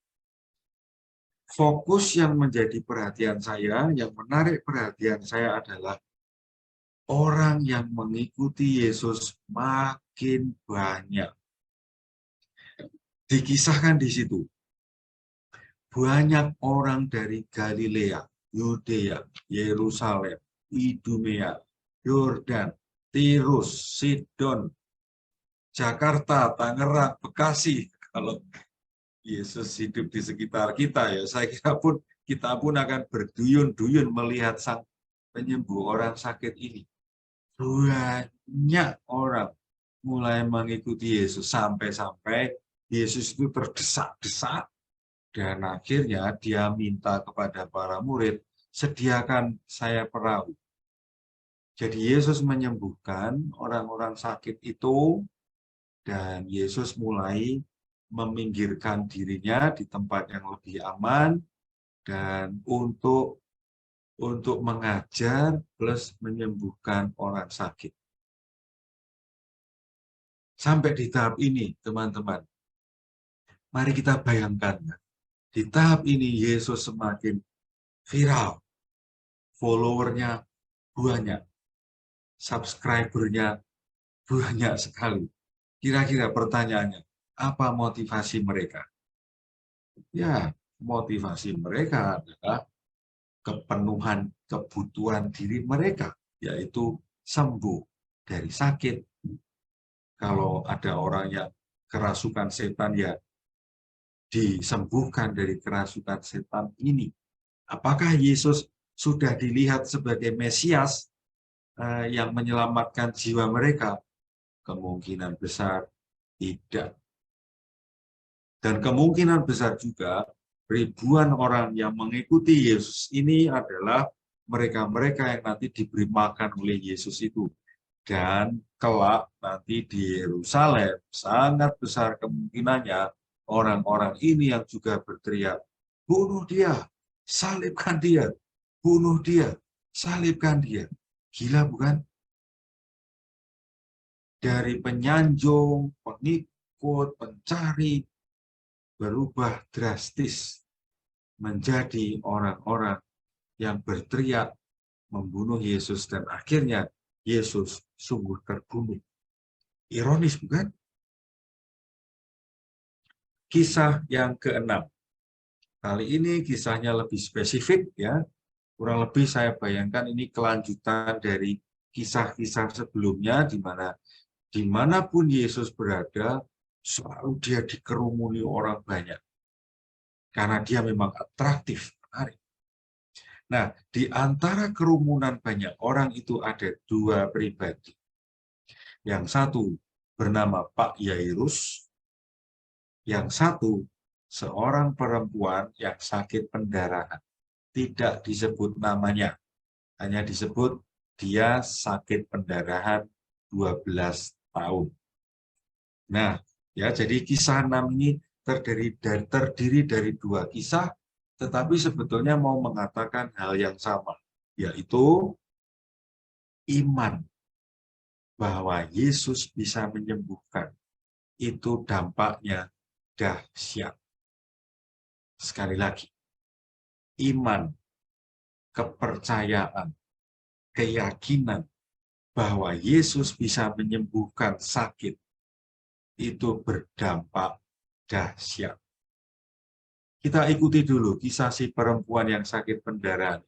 Fokus yang menjadi perhatian saya, yang menarik perhatian saya adalah orang yang mengikuti Yesus makin banyak. Dikisahkan di situ, banyak orang dari Galilea, Yudea, Yerusalem, Idumea, Yordan, Tirus, Sidon, Jakarta, Tangerang, Bekasi. Kalau Yesus hidup di sekitar kita, ya saya kira kita pun akan berduyun-duyun melihat sang penyembuh orang sakit ini. Banyak orang mulai mengikuti Yesus sampai-sampai Yesus itu terdesak-desak. Dan akhirnya dia minta kepada para murid, sediakan saya perahu. Jadi Yesus menyembuhkan orang-orang sakit itu, dan Yesus mulai meminggirkan dirinya di tempat yang lebih aman, dan untuk mengajar plus menyembuhkan orang sakit. Sampai di tahap ini, teman-teman, mari kita bayangkan, di tahap ini Yesus semakin viral, followernya banyak, subscribernya banyak sekali. Kira-kira pertanyaannya, apa motivasi mereka? Ya, motivasi mereka adalah kepenuhan kebutuhan diri mereka, yaitu sembuh dari sakit. Kalau ada orang yang kerasukan setan, ya disembuhkan dari kerasukan setan ini. Apakah Yesus sudah dilihat sebagai Mesias yang menyelamatkan jiwa mereka? Kemungkinan besar tidak. Dan kemungkinan besar juga ribuan orang yang mengikuti Yesus ini adalah mereka-mereka yang nanti diberi makan oleh Yesus itu. Dan kelak nanti di Yerusalem sangat besar kemungkinannya orang-orang ini yang juga berteriak, bunuh dia, salibkan dia, bunuh dia, salibkan dia. Gila bukan? Dari penyanjung, pengikut, pencari, berubah drastis. menjadi orang-orang yang berteriak membunuh Yesus dan akhirnya Yesus sungguh terbunuh. Ironis bukan? Kisah yang keenam. Kali ini kisahnya lebih spesifik ya. Kurang lebih saya bayangkan ini kelanjutan dari kisah-kisah sebelumnya di mana dimanapun Yesus berada selalu dia dikerumuni orang banyak. Karena dia memang atraktif, menarik. Nah, di antara kerumunan banyak orang itu ada dua pribadi. Yang satu bernama Pak Yairus, yang satu seorang perempuan yang sakit pendarahan. Tidak disebut namanya, hanya disebut dia sakit pendarahan 12 tahun. Nah, ya jadi kisah 6 ini terdiri dari dua kisah, tetapi sebetulnya mau mengatakan hal yang sama, yaitu iman bahwa Yesus bisa menyembuhkan. Itu dampaknya dahsyat. Sekali lagi, iman, kepercayaan, keyakinan bahwa Yesus bisa menyembuhkan sakit, itu berdampak dahsyat. Kita ikuti dulu kisah si perempuan yang sakit pendarahan.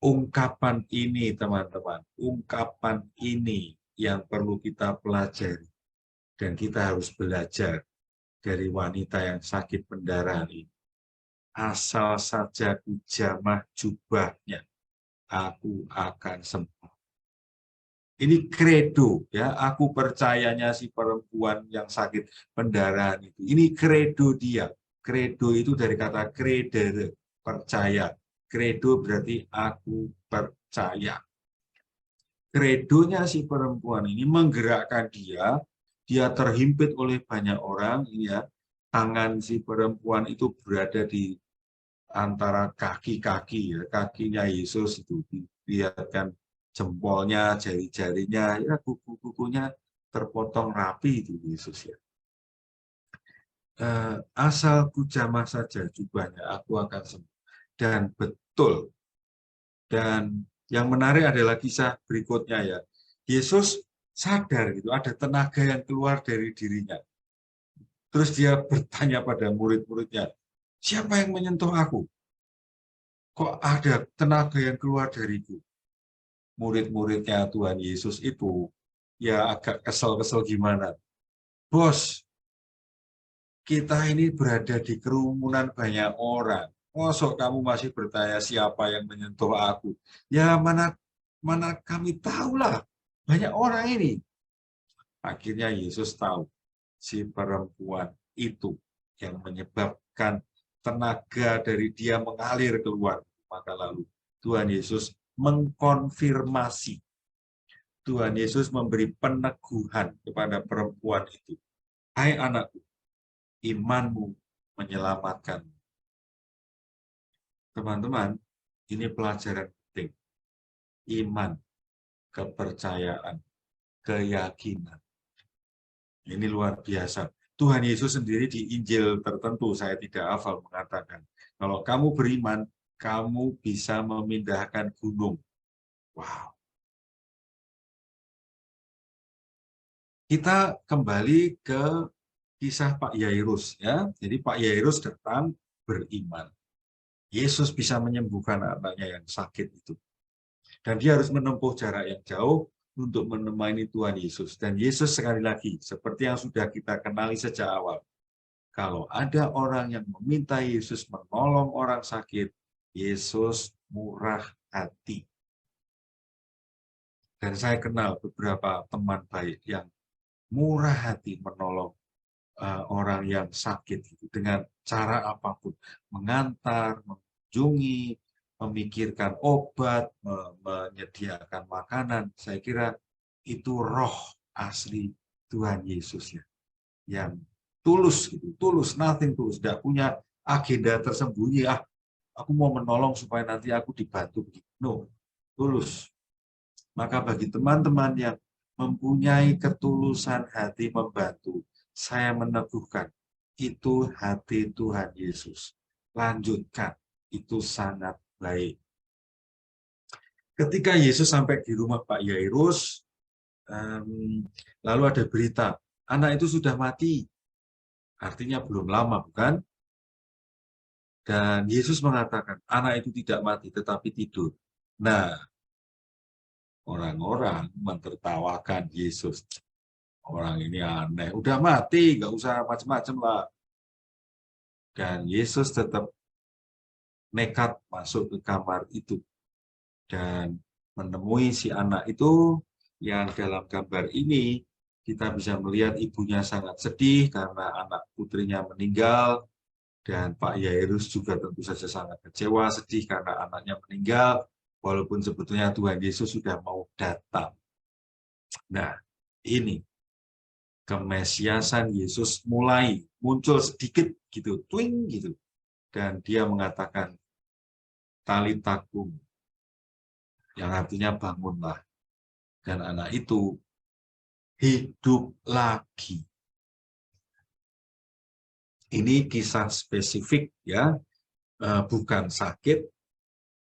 Ungkapan ini, teman-teman, ungkapan ini yang perlu kita pelajari. Dan kita harus belajar dari wanita yang sakit pendarahan ini. Asal saja ku jamah jubahnya, aku akan sembuh. Ini kredo, ya. Aku percayanya si perempuan yang sakit pendarahan itu. Ini kredo dia. Kredo itu dari kata credere, percaya. Kredo berarti aku percaya. Kredonya si perempuan ini menggerakkan dia terhimpit oleh banyak orang, ya. Tangan si perempuan itu berada di antara kaki-kaki, ya, kakinya Yesus itu dilihatkan jempolnya, jari-jarinya, ya kuku-kukunya terpotong rapi itu Yesus ya. Asal ku jamah saja jubahnya, aku akan sembuh. Dan betul. Dan yang menarik adalah kisah berikutnya ya. Yesus sadar gitu, ada tenaga yang keluar dari dirinya. Terus dia bertanya pada murid-muridnya, siapa yang menyentuh aku? Kok ada tenaga yang keluar dariku? Murid-muridnya Tuhan Yesus itu ya agak kesel-kesel gimana. Bos, kita ini berada di kerumunan banyak orang. Mosok kamu masih bertanya siapa yang menyentuh aku? Ya mana kami tahulah, banyak orang ini. Akhirnya Yesus tahu si perempuan itu yang menyebabkan tenaga dari dia mengalir keluar. Maka lalu Tuhan Yesus mengkonfirmasi. Tuhan Yesus memberi peneguhan kepada perempuan itu. Hai anakku, imanmu menyelamatkan. Teman-teman, ini pelajaran penting. Iman, kepercayaan, keyakinan. Ini luar biasa. Tuhan Yesus sendiri di Injil tertentu, saya tidak hafal, mengatakan, kalau kamu beriman, kamu bisa memindahkan gunung. Wow. Kita kembali ke kisah Pak Yairus ya. Jadi Pak Yairus datang beriman. Yesus bisa menyembuhkan anaknya yang sakit itu. Dan dia harus menempuh jarak yang jauh untuk menemani Tuhan Yesus. Dan Yesus sekali lagi, seperti yang sudah kita kenali sejak awal. Kalau ada orang yang meminta Yesus menolong orang sakit, Yesus murah hati. Dan saya kenal beberapa teman baik yang murah hati menolong orang yang sakit gitu, dengan cara apapun, mengantar, mengunjungi, memikirkan obat, menyediakan makanan. Saya kira itu roh asli Tuhan Yesus ya, yang tulus gitu, tulus, nothing tulus, tidak punya agenda tersembunyi. Aku mau menolong supaya nanti aku dibantu. No, tulus. Maka bagi teman-teman yang mempunyai ketulusan hati membantu, saya meneguhkan, itu hati Tuhan Yesus. lanjutkan. Itu sangat baik. Ketika Yesus sampai di rumah Pak Yairus, lalu ada berita, anak itu sudah mati. Artinya belum lama, bukan? Dan Yesus mengatakan, anak itu tidak mati, tetapi tidur. Nah, orang-orang mentertawakan Yesus. Orang ini aneh, udah mati, nggak usah macam-macam lah. Dan Yesus tetap nekat masuk ke kamar itu dan menemui si anak itu, yang dalam gambar ini kita bisa melihat ibunya sangat sedih karena anak putrinya meninggal, dan Pak Yairus juga tentu saja sangat kecewa, sedih karena anaknya meninggal, walaupun sebetulnya Tuhan Yesus sudah mau datang. Nah, ini kemesiasan Yesus mulai muncul sedikit gitu, twing gitu, dan dia mengatakan Talita kum, yang artinya bangunlah, dan anak itu hidup lagi. Ini kisah spesifik ya, bukan sakit,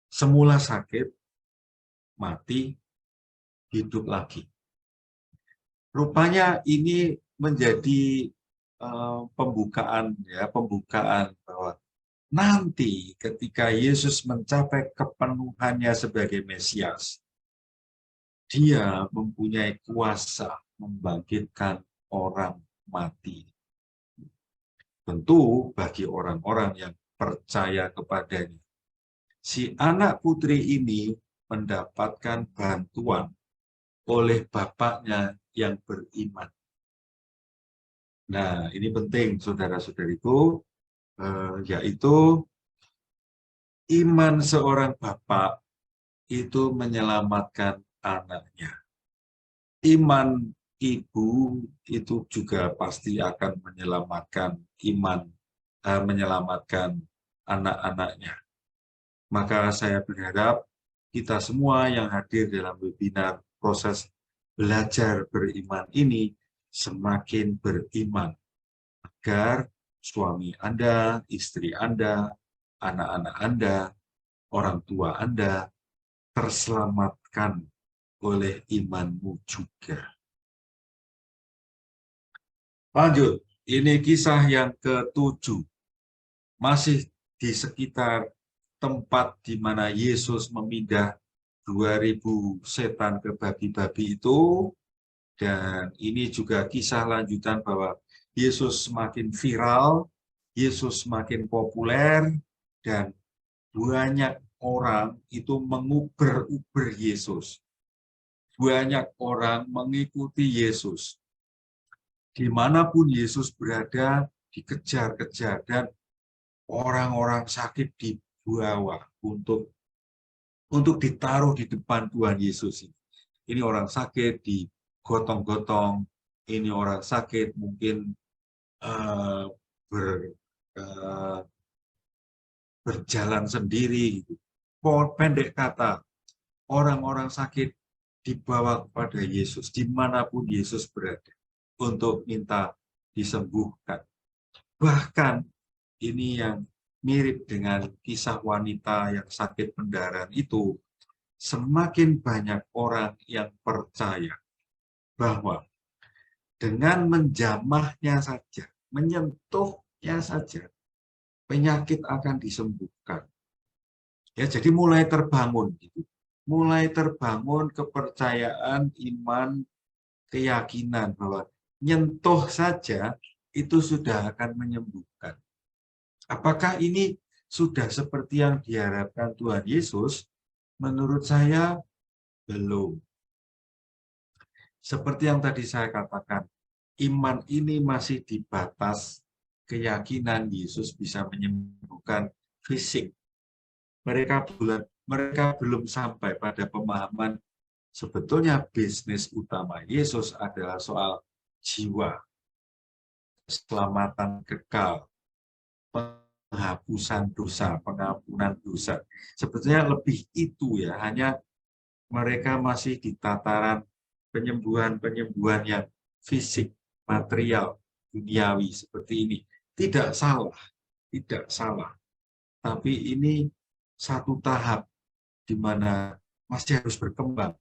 semula sakit, mati, hidup lagi. Rupanya ini menjadi pembukaan ya, pembukaan bahwa nanti ketika Yesus mencapai kepenuhannya sebagai Mesias, dia mempunyai kuasa membangkitkan orang mati. Tentu bagi orang-orang yang percaya kepadanya. Si anak putri ini mendapatkan bantuan oleh bapaknya yang beriman. Nah, ini penting saudara-saudariku, yaitu iman seorang bapak itu menyelamatkan anaknya. Iman ibu itu juga pasti akan menyelamatkan menyelamatkan anak-anaknya. Maka saya berharap kita semua yang hadir dalam webinar proses belajar beriman ini semakin beriman, agar suami Anda, istri Anda, anak-anak Anda, orang tua Anda terselamatkan oleh imanmu juga. Lanjut, ini kisah yang ke-7. Masih di sekitar tempat di mana Yesus memindah 2000 setan ke babi-babi itu. Dan ini juga kisah lanjutan bahwa Yesus semakin viral, Yesus semakin populer, dan banyak orang itu menguber-uber Yesus. Banyak orang mengikuti Yesus. Dimanapun Yesus berada, dikejar-kejar, dan orang-orang sakit dibawa untuk ditaruh di depan Tuhan Yesus. Ini orang sakit digotong-gotong, ini orang sakit mungkin berjalan sendiri. Pendek kata, orang-orang sakit dibawa kepada Yesus dimanapun Yesus berada untuk minta disembuhkan. Bahkan ini yang mirip dengan kisah wanita yang sakit pendarahan itu, semakin banyak orang yang percaya bahwa dengan menjamahnya saja, menyentuhnya saja, penyakit akan disembuhkan. Ya, jadi mulai terbangun gitu. Mulai terbangun kepercayaan, iman, keyakinan bahwa nyentuh saja itu sudah akan menyembuhkan. Apakah ini sudah seperti yang diharapkan Tuhan Yesus? Menurut saya belum. Seperti yang tadi saya katakan, iman ini masih di batas keyakinan Yesus bisa menyembuhkan fisik. Mereka belum sampai pada pemahaman sebetulnya bisnis utama Yesus adalah soal jiwa, keselamatan kekal, penghapusan dosa, pengampunan dosa. Sebetulnya lebih itu ya, hanya mereka masih di tataran penyembuhan-penyembuhan yang fisik, material, duniawi seperti ini. Tidak salah, tidak salah. tapi ini satu tahap di mana masih harus berkembang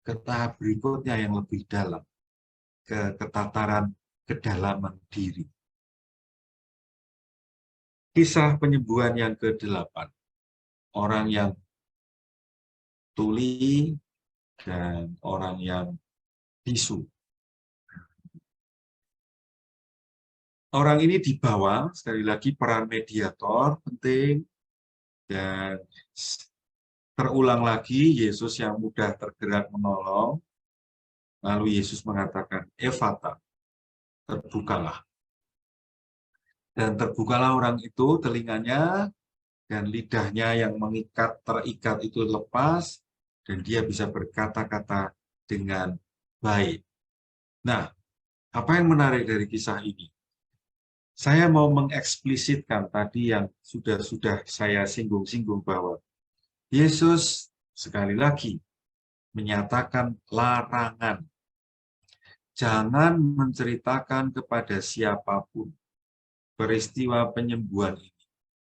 ke tahap berikutnya yang lebih dalam, ke tataran kedalaman diri. Kisah penyembuhan yang ke-8, orang yang tuli dan orang yang bisu. Orang ini dibawa, sekali lagi peran mediator penting, dan terulang lagi Yesus yang mudah tergerak menolong, lalu Yesus mengatakan, Efata, terbukalah. Dan terbukalah orang itu, telinganya dan lidahnya yang terikat itu lepas, dan dia bisa berkata-kata dengan baik. Nah, apa yang menarik dari kisah ini? Saya mau mengeksplisitkan tadi yang sudah saya singgung-singgung bahwa Yesus sekali lagi menyatakan larangan. Jangan menceritakan kepada siapapun peristiwa penyembuhan ini.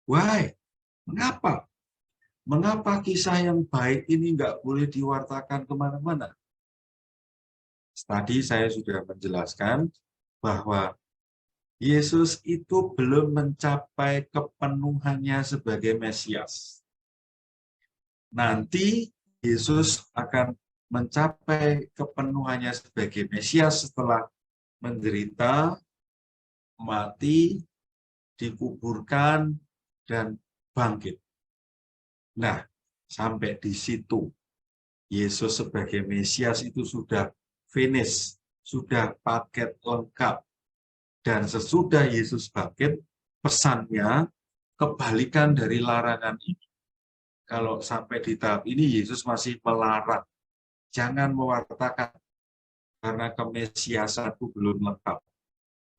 Why? Mengapa? Mengapa kisah yang baik ini nggak boleh diwartakan kemana-mana? Tadi saya sudah menjelaskan bahwa Yesus itu belum mencapai kepenuhannya sebagai Mesias. Nanti Yesus akan mencapai kepenuhannya sebagai Mesias setelah menderita, mati, dikuburkan, dan bangkit. Nah, sampai di situ Yesus sebagai Mesias itu sudah finish, sudah paket lengkap. Dan sesudah Yesus bangkit, pesannya kebalikan dari larangan ini. Kalau sampai di tahap ini Yesus masih melarang, jangan mewartakan karena kemesiasanku belum lengkap.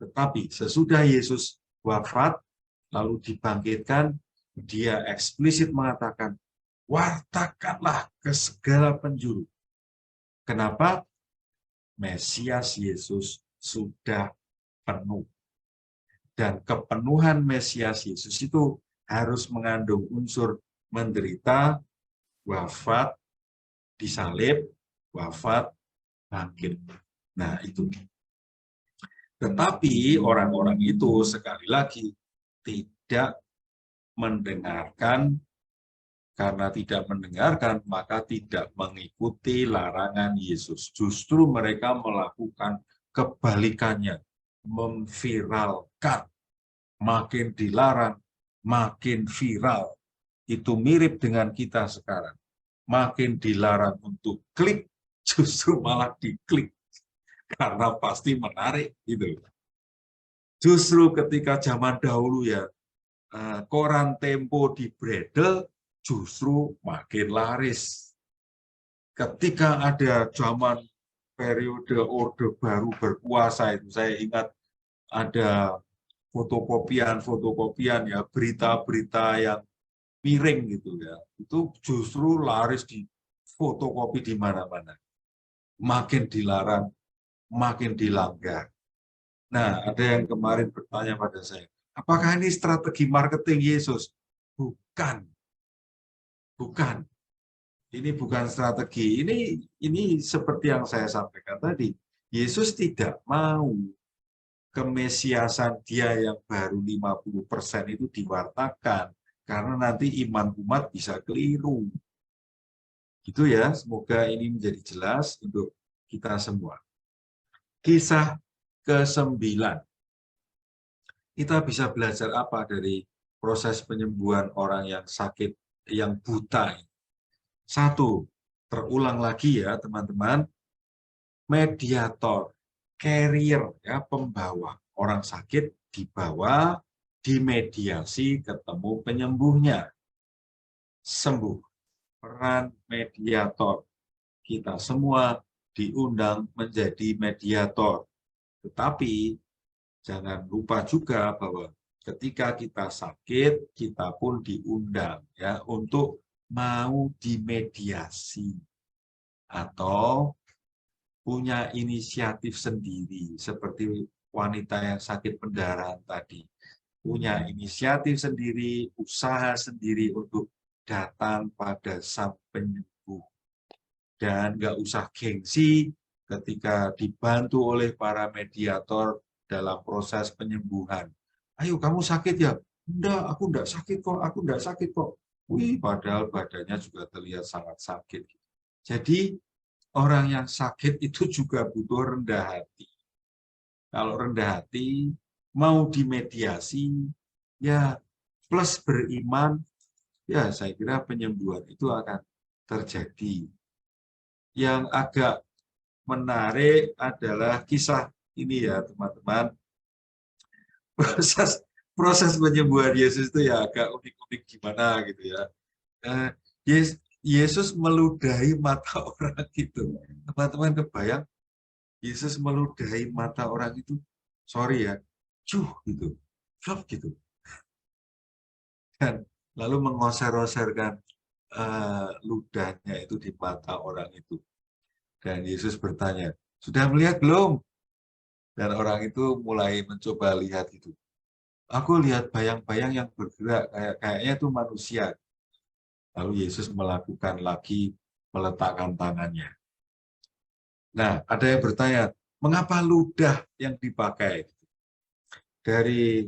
Tetapi sesudah Yesus wafat, lalu dibangkitkan, dia eksplisit mengatakan, wartakanlah ke segala penjuru. Kenapa? Mesias Yesus sudah penuh. Dan kepenuhan Mesias Yesus itu harus mengandung unsur menderita, wafat, disalib, wafat, bangkit. Nah, itu. Tetapi orang-orang itu sekali lagi tidak mendengarkan, karena tidak mendengarkan maka tidak mengikuti larangan Yesus. Justru mereka melakukan kebalikannya, memviralkan. Makin dilarang, makin viral. Itu mirip dengan kita sekarang. Makin dilarang untuk klik, justru malah diklik. Karena pasti menarik. Gitu. Justru ketika zaman dahulu ya, koran Tempo dibredel, justru makin laris. Ketika ada zaman periode Orde Baru berkuasa itu, saya ingat ada fotokopian ya, berita-berita yang miring gitu ya, itu justru laris di fotokopi di mana-mana. Makin dilarang, makin dilanggar. Nah, ada yang kemarin bertanya pada saya, apakah ini strategi marketing Yesus? Bukan. Bukan. Ini bukan strategi. Ini seperti yang saya sampaikan tadi. Yesus tidak mau kemesiasan dia yang baru 50% itu diwartakan, karena nanti iman umat bisa keliru. Gitu ya, semoga ini menjadi jelas untuk kita semua. Kisah ke-9. Kita bisa belajar apa dari proses penyembuhan orang yang sakit, yang buta? Satu, terulang lagi ya teman-teman, mediator, carrier, ya, pembawa. Orang sakit dibawa, dimediasi, ketemu penyembuhnya. Sembuh. Peran mediator. Kita semua diundang menjadi mediator. Tetapi jangan lupa juga bahwa ketika kita sakit, kita pun diundang ya untuk mau dimediasi atau punya inisiatif sendiri, seperti wanita yang sakit pendarahan tadi. punya inisiatif sendiri, usaha sendiri untuk datang pada sang penyembuh. Dan nggak usah gengsi ketika dibantu oleh para mediator dalam proses penyembuhan. Ayo, kamu sakit ya? Enggak, aku enggak sakit kok, aku enggak sakit kok. Wih, padahal badannya juga terlihat sangat sakit. Jadi, orang yang sakit itu juga butuh rendah hati. Kalau rendah hati, mau dimediasi, ya plus beriman, ya saya kira penyembuhan itu akan terjadi. Yang agak menarik adalah kisah ini ya teman-teman. Proses penyembuhan Yesus itu ya agak unik-unik gimana gitu ya. Yesus meludahi mata orang itu. Teman-teman kebayang Yesus meludahi mata orang itu, sorry ya, gitu, flop gitu. Dan lalu mengoser-oserkan ludahnya itu di mata orang itu. Dan Yesus bertanya, sudah melihat belum? Dan orang itu mulai mencoba lihat itu. Aku lihat bayang-bayang yang bergerak, kayaknya itu manusia. Lalu Yesus melakukan lagi, meletakkan tangannya. Nah, ada yang bertanya, mengapa ludah yang dipakai? Dari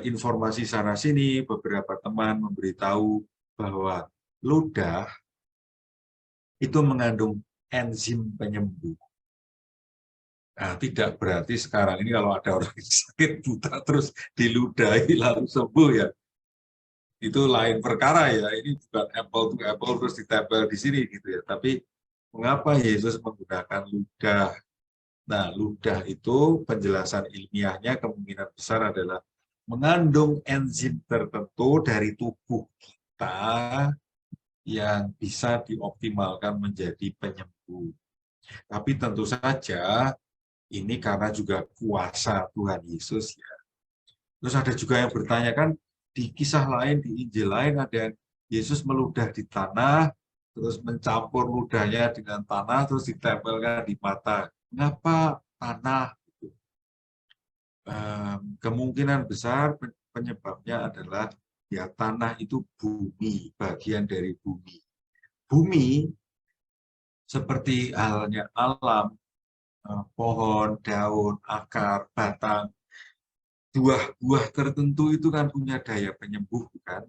informasi sana-sini, beberapa teman memberitahu bahwa ludah itu mengandung enzim penyembuh. Nah, tidak berarti sekarang ini kalau ada orang yang sakit buta terus diludahi lalu sembuh ya. Itu lain perkara ya. Ini bukan apple to apple terus ditempel di sini gitu ya. Tapi mengapa Yesus menggunakan ludah? Nah, ludah itu penjelasan ilmiahnya kemungkinan besar adalah mengandung enzim tertentu dari tubuh kita yang bisa dioptimalkan menjadi penyembuh. Tapi tentu saja ini karena juga kuasa Tuhan Yesus ya. Terus ada juga yang bertanya kan di kisah lain, di Injil lain ada yang Yesus meludah di tanah, terus mencampur ludahnya dengan tanah, terus ditempelkan di mata. Mengapa tanah? Kemungkinan besar penyebabnya adalah ya tanah itu bumi, bagian dari bumi. Bumi seperti halnya alam, pohon, daun, akar, batang, buah-buah tertentu itu kan punya daya penyembuh kan.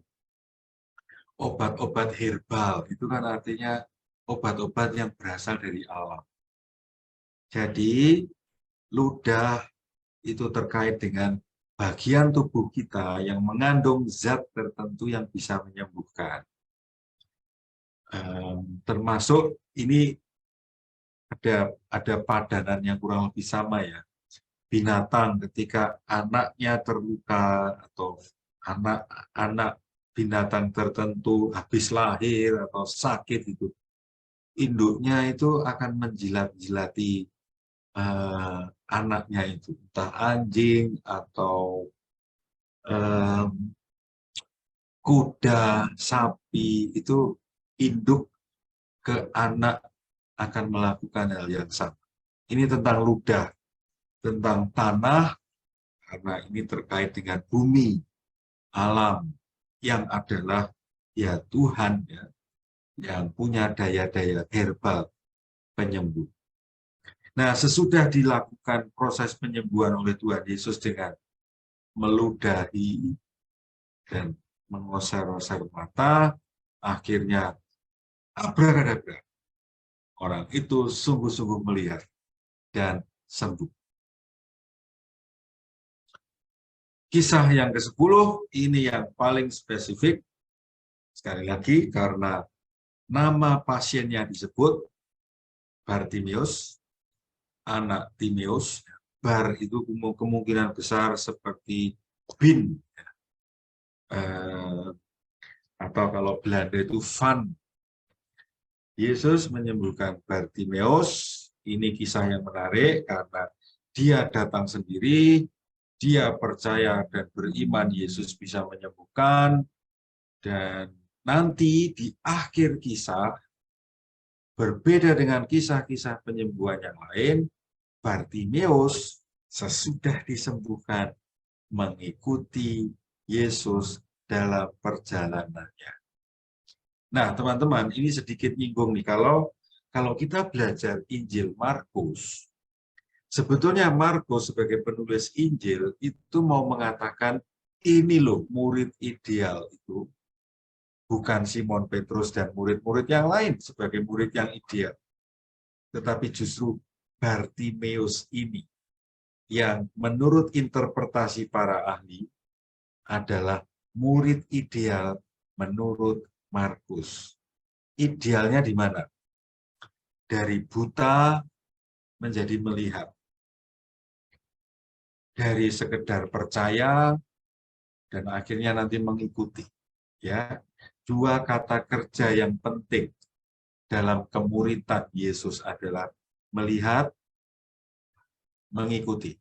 Obat-obat herbal itu kan artinya obat-obat yang berasal dari alam. Jadi ludah itu terkait dengan bagian tubuh kita yang mengandung zat tertentu yang bisa menyembuhkan. Termasuk ini ada padanan yang kurang lebih sama ya. Binatang ketika anaknya terluka atau anak binatang tertentu habis lahir atau sakit itu, induknya itu akan menjilat-jilati anaknya itu, entah anjing atau kuda, sapi, itu induk ke anak akan melakukan hal yang sama. Ini tentang ludah, tentang tanah, karena ini terkait dengan bumi, alam, yang adalah ya Tuhan ya, yang punya daya-daya herbal penyembuh. Nah, sesudah dilakukan proses penyembuhan oleh Tuhan Yesus dengan meludahi dan mengoser-oser mata, akhirnya abrakadabra. Orang itu sungguh-sungguh melihat dan sembuh. Kisah yang ke-10 ini yang paling spesifik. Sekali lagi karena nama pasiennya disebut Bartimeus, anak Timeus. Bar itu kemungkinan besar seperti bin. Atau kalau Belanda itu van. Yesus menyembuhkan Bartimeus. Ini kisah yang menarik karena dia datang sendiri, dia percaya dan beriman Yesus bisa menyembuhkan, dan nanti di akhir kisah, berbeda dengan kisah-kisah penyembuhan yang lain, Bartimeus sesudah disembuhkan mengikuti Yesus dalam perjalanannya. Nah, teman-teman, ini sedikit nyinggung nih. Kalau kita belajar Injil Markus, sebetulnya Markus sebagai penulis Injil itu mau mengatakan ini loh murid ideal itu bukan Simon Petrus dan murid-murid yang lain sebagai murid yang ideal, tetapi justru Bartimeus ini yang menurut interpretasi para ahli adalah murid ideal menurut Markus. Idealnya di mana? Dari buta menjadi melihat. Dari sekedar percaya dan akhirnya nanti mengikuti. Ya, dua kata kerja yang penting dalam kemuridan Yesus adalah melihat, mengikuti.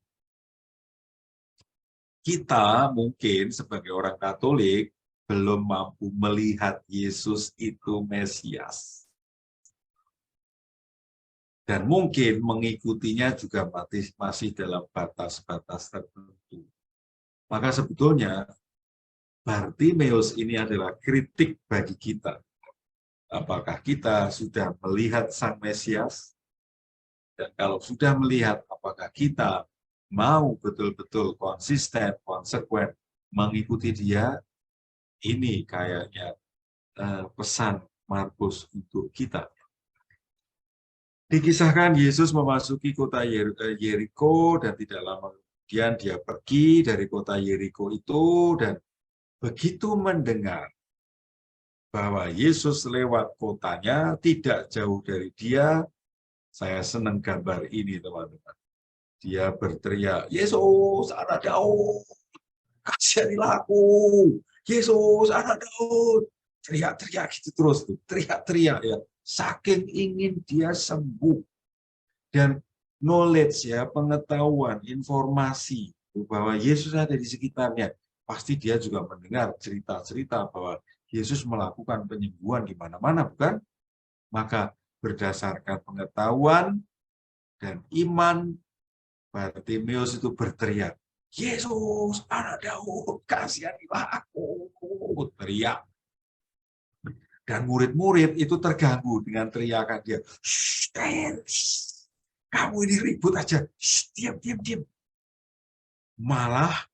Kita mungkin sebagai orang Katolik belum mampu melihat Yesus itu Mesias. Dan mungkin mengikutinya juga masih dalam batas-batas tertentu. Maka sebetulnya Bartimeus ini adalah kritik bagi kita. Apakah kita sudah melihat Sang Mesias? Dan kalau sudah melihat, apakah kita mau betul-betul konsisten, konsekuen mengikuti dia? Ini kayaknya pesan Markus untuk kita. Dikisahkan Yesus memasuki kota Yeriko dan tidak lama kemudian dia pergi dari kota Yeriko itu dan begitu mendengar bahwa Yesus lewat kotanya tidak jauh dari dia, saya senang gambar ini teman-teman. Dia berteriak, Yesus anak Daud, kasihanilah aku. Yesus anak Daud. Teriak-teriak gitu terus tuh, teriak-teriak ya. Saking ingin dia sembuh. Dan knowledge ya, pengetahuan, informasi bahwa Yesus ada di sekitarnya. Pasti dia juga mendengar cerita-cerita bahwa Yesus melakukan penyembuhan di mana-mana, bukan? Maka berdasarkan pengetahuan dan iman, Bartimeus itu berteriak, Yesus, anak Daud, kasihanilah aku. Teriak. Dan murid-murid itu terganggu dengan teriakan dia. Kamu ini ribut aja. Diam, diam, diam. Malah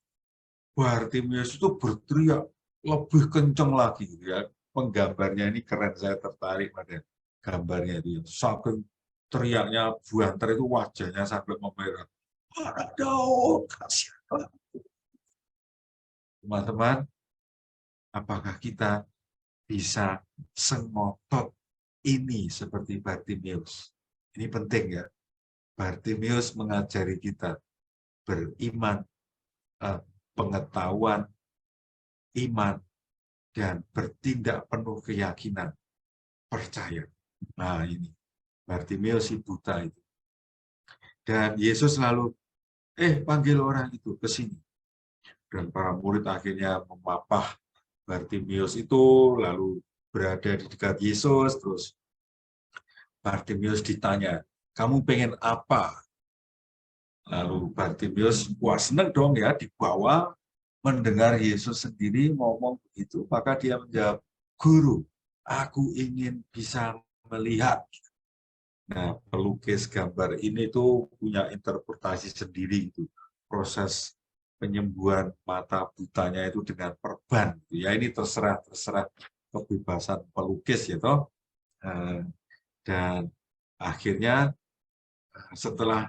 Bartimeus itu berteriak lebih kencang lagi. Ya. Penggambarnya ini keren, saya tertarik pada gambarnya itu. Saking teriaknya buanter itu wajahnya sampai memerah. Anak Daud, kasihanilah. Teman-teman, apakah kita bisa sengotot ini seperti Bartimeus? Ini penting ya. Bartimeus mengajari kita beriman, pengetahuan, iman, dan bertindak penuh keyakinan, percaya. Nah ini, Bartimeus si buta itu. Dan Yesus lalu, panggil orang itu ke sini. Dan para murid akhirnya memapah Bartimeus itu, lalu berada di dekat Yesus, terus Bartimeus ditanya, kamu pengen apa? Lalu Bartimeus, wah seneng dong ya, dibawa mendengar Yesus sendiri ngomong begitu, maka dia menjawab, Guru, aku ingin bisa melihat. Nah, pelukis gambar ini tuh punya interpretasi sendiri itu. Proses penyembuhan mata butanya itu dengan perban. Ya ini terserah kebebasan pelukis ya toh. Dan akhirnya setelah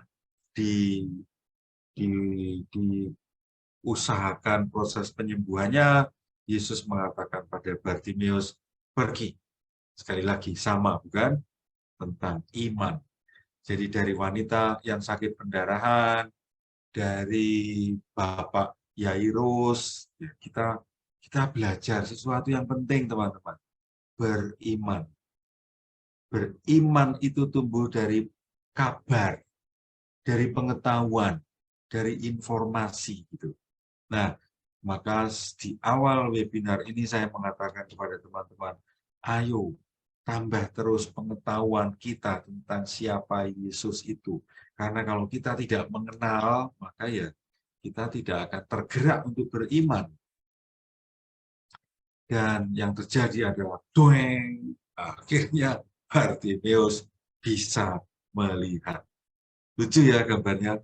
diusahakan proses penyembuhannya, Yesus mengatakan pada Bartimeus, pergi. Sekali lagi sama bukan? Tentang iman. Jadi dari wanita yang sakit pendarahan, dari Bapak Yairus, ya, kita belajar sesuatu yang penting teman-teman. Beriman. Beriman itu tumbuh dari kabar, dari pengetahuan, dari informasi gitu. Nah, maka di awal webinar ini saya mengatakan kepada teman-teman, ayo tambah terus pengetahuan kita tentang siapa Yesus itu. Karena kalau kita tidak mengenal, maka ya kita tidak akan tergerak untuk beriman. Dan yang terjadi adalah doeng, akhirnya Bartimeus bisa melihat. Lucu ya gambarnya,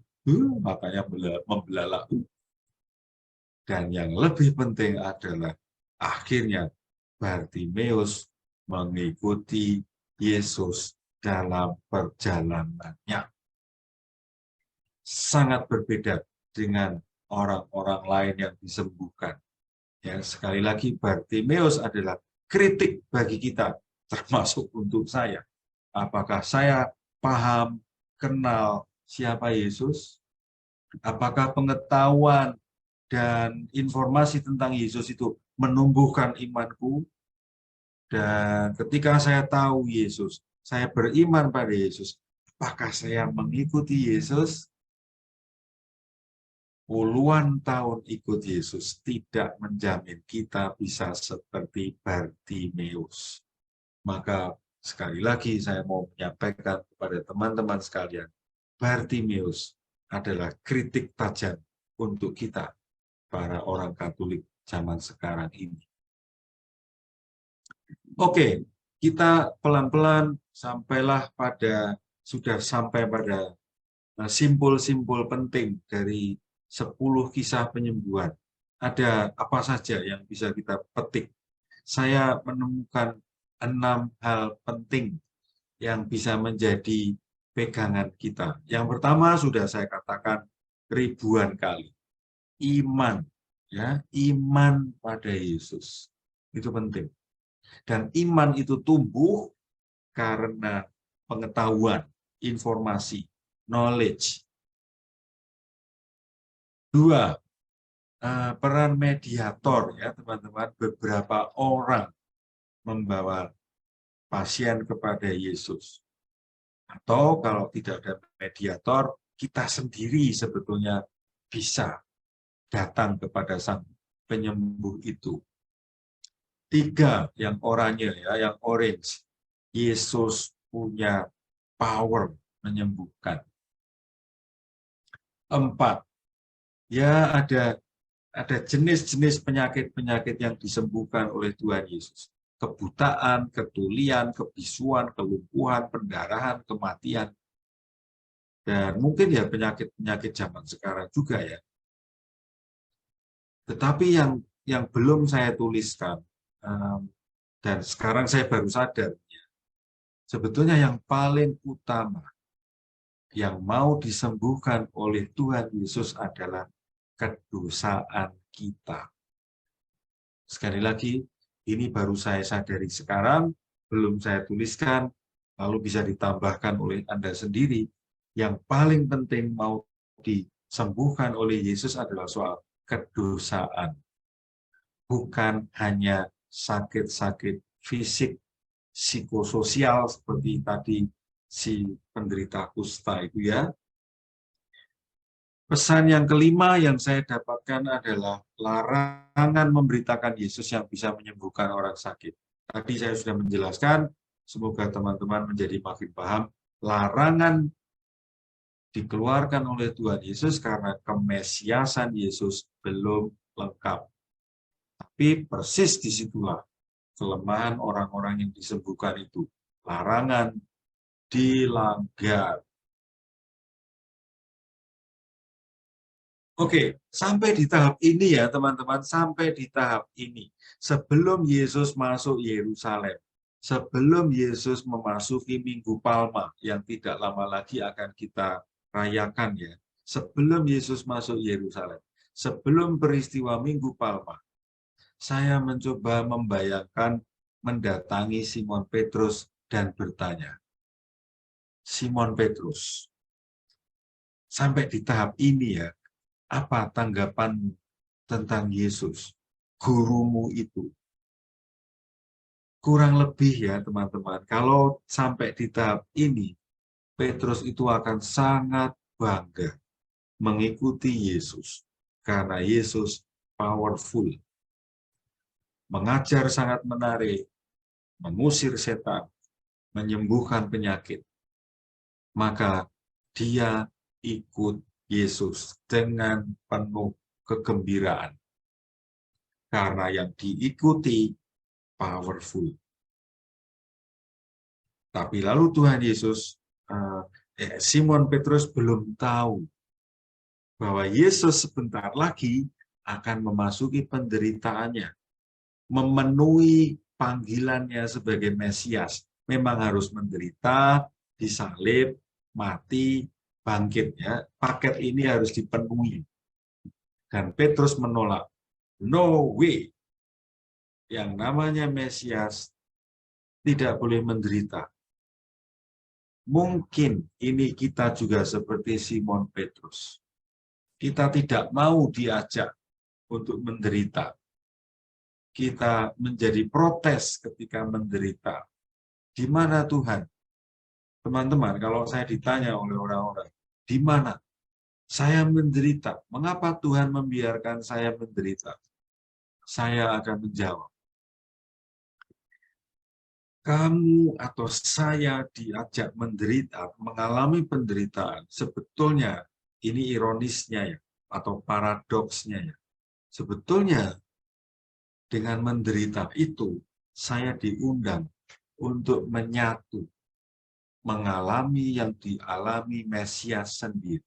matanya membelalak. Dan yang lebih penting adalah akhirnya Bartimeus mengikuti Yesus dalam perjalanannya. Sangat berbeda dengan orang-orang lain yang disembuhkan. Ya, sekali lagi Bartimeus adalah kritik bagi kita, termasuk untuk saya. Apakah saya paham, kenal siapa Yesus? Apakah pengetahuan dan informasi tentang Yesus itu menumbuhkan imanku? Dan ketika saya tahu Yesus, saya beriman pada Yesus, apakah saya mengikuti Yesus? Puluhan tahun ikut Yesus tidak menjamin kita bisa seperti Bartimeus. Maka sekali lagi saya mau menyampaikan kepada teman-teman sekalian, Bartimeus adalah kritik tajam untuk kita, para orang Katolik zaman sekarang ini. Oke, kita pelan-pelan sudah sampai pada simpul-simpul penting dari 10 kisah penyembuhan. Ada apa saja yang bisa kita petik? Saya menemukan 6 hal penting yang bisa menjadi pegangan kita. Yang pertama sudah saya katakan ribuan kali. Iman, ya, iman pada Yesus. Itu penting. Dan iman itu tumbuh karena pengetahuan, informasi, knowledge. 2, peran mediator, ya teman-teman. Beberapa orang membawa pasien kepada Yesus. Atau kalau tidak ada mediator, kita sendiri sebetulnya bisa datang kepada sang penyembuh itu. 3, yang oranye, ya, yang orange. Yesus punya power menyembuhkan. 4, ya ada jenis-jenis penyakit-penyakit yang disembuhkan oleh Tuhan Yesus. Kebutaan, ketulian, kebisuan, kelumpuhan, pendarahan, kematian. Dan mungkin ya penyakit-penyakit zaman sekarang juga ya. Tetapi yang belum saya tuliskan, dan sekarang saya baru sadar, sebetulnya yang paling utama yang mau disembuhkan oleh Tuhan Yesus adalah kedosaan kita. Sekali lagi, ini baru saya sadari sekarang, belum saya tuliskan, lalu bisa ditambahkan oleh Anda sendiri. Yang paling penting mau disembuhkan oleh Yesus adalah soal kedosaan. Bukan hanya sakit-sakit fisik, psikososial seperti tadi si penderita kusta itu ya. Pesan yang kelima yang saya dapatkan adalah larangan memberitakan Yesus yang bisa menyembuhkan orang sakit. Tadi saya sudah menjelaskan, semoga teman-teman menjadi makin paham, larangan dikeluarkan oleh Tuhan Yesus karena kemesiasan Yesus belum lengkap. Tapi persis disitulah kelemahan orang-orang yang disembuhkan itu. Larangan dilanggar. Oke, sampai di tahap ini ya teman-teman, sampai di tahap ini. Sebelum Yesus masuk Yerusalem, sebelum Yesus memasuki Minggu Palma, yang tidak lama lagi akan kita rayakan ya. Sebelum Yesus masuk Yerusalem, sebelum peristiwa Minggu Palma, saya mencoba membayangkan mendatangi Simon Petrus dan bertanya, Simon Petrus, sampai di tahap ini ya, apa tanggapanmu tentang Yesus, gurumu itu? Kurang lebih ya teman-teman, kalau sampai di tahap ini, Petrus itu akan sangat bangga mengikuti Yesus. Karena Yesus powerful, mengajar sangat menarik, mengusir setan, menyembuhkan penyakit. Maka dia ikut Yesus dengan penuh kegembiraan. Karena yang diikuti powerful. Tapi lalu Tuhan Yesus, Simon Petrus belum tahu bahwa Yesus sebentar lagi akan memasuki penderitaannya, memenuhi panggilannya sebagai Mesias. Memang harus menderita, disalib, mati, bangkit. Ya. Paket ini harus dipenuhi. Dan Petrus menolak. No way. Yang namanya Mesias tidak boleh menderita. Mungkin ini kita juga seperti Simon Petrus. Kita tidak mau diajak untuk menderita. Kita menjadi protes ketika menderita. Di mana Tuhan? Teman-teman, kalau saya ditanya oleh orang-orang, di mana saya menderita? Mengapa Tuhan membiarkan saya menderita? Saya akan menjawab, kamu atau saya diajak menderita, mengalami penderitaan, sebetulnya ini ironisnya ya, atau paradoksnya ya. Sebetulnya dengan menderita itu, saya diundang untuk menyatu, mengalami yang dialami Mesias sendiri,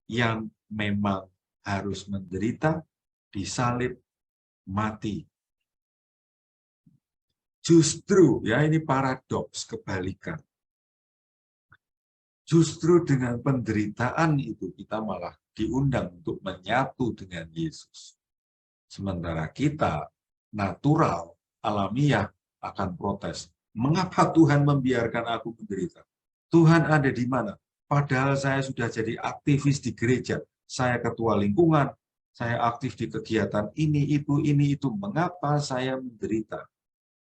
yang memang harus menderita, disalib, mati. Justru, ya ini paradoks, kebalikan. Justru dengan penderitaan itu kita malah diundang untuk menyatu dengan Yesus. Sementara kita, natural, alamiah, akan protes. Mengapa Tuhan membiarkan aku menderita? Tuhan ada di mana? Padahal saya sudah jadi aktivis di gereja. Saya ketua lingkungan, saya aktif di kegiatan ini, itu. Mengapa saya menderita?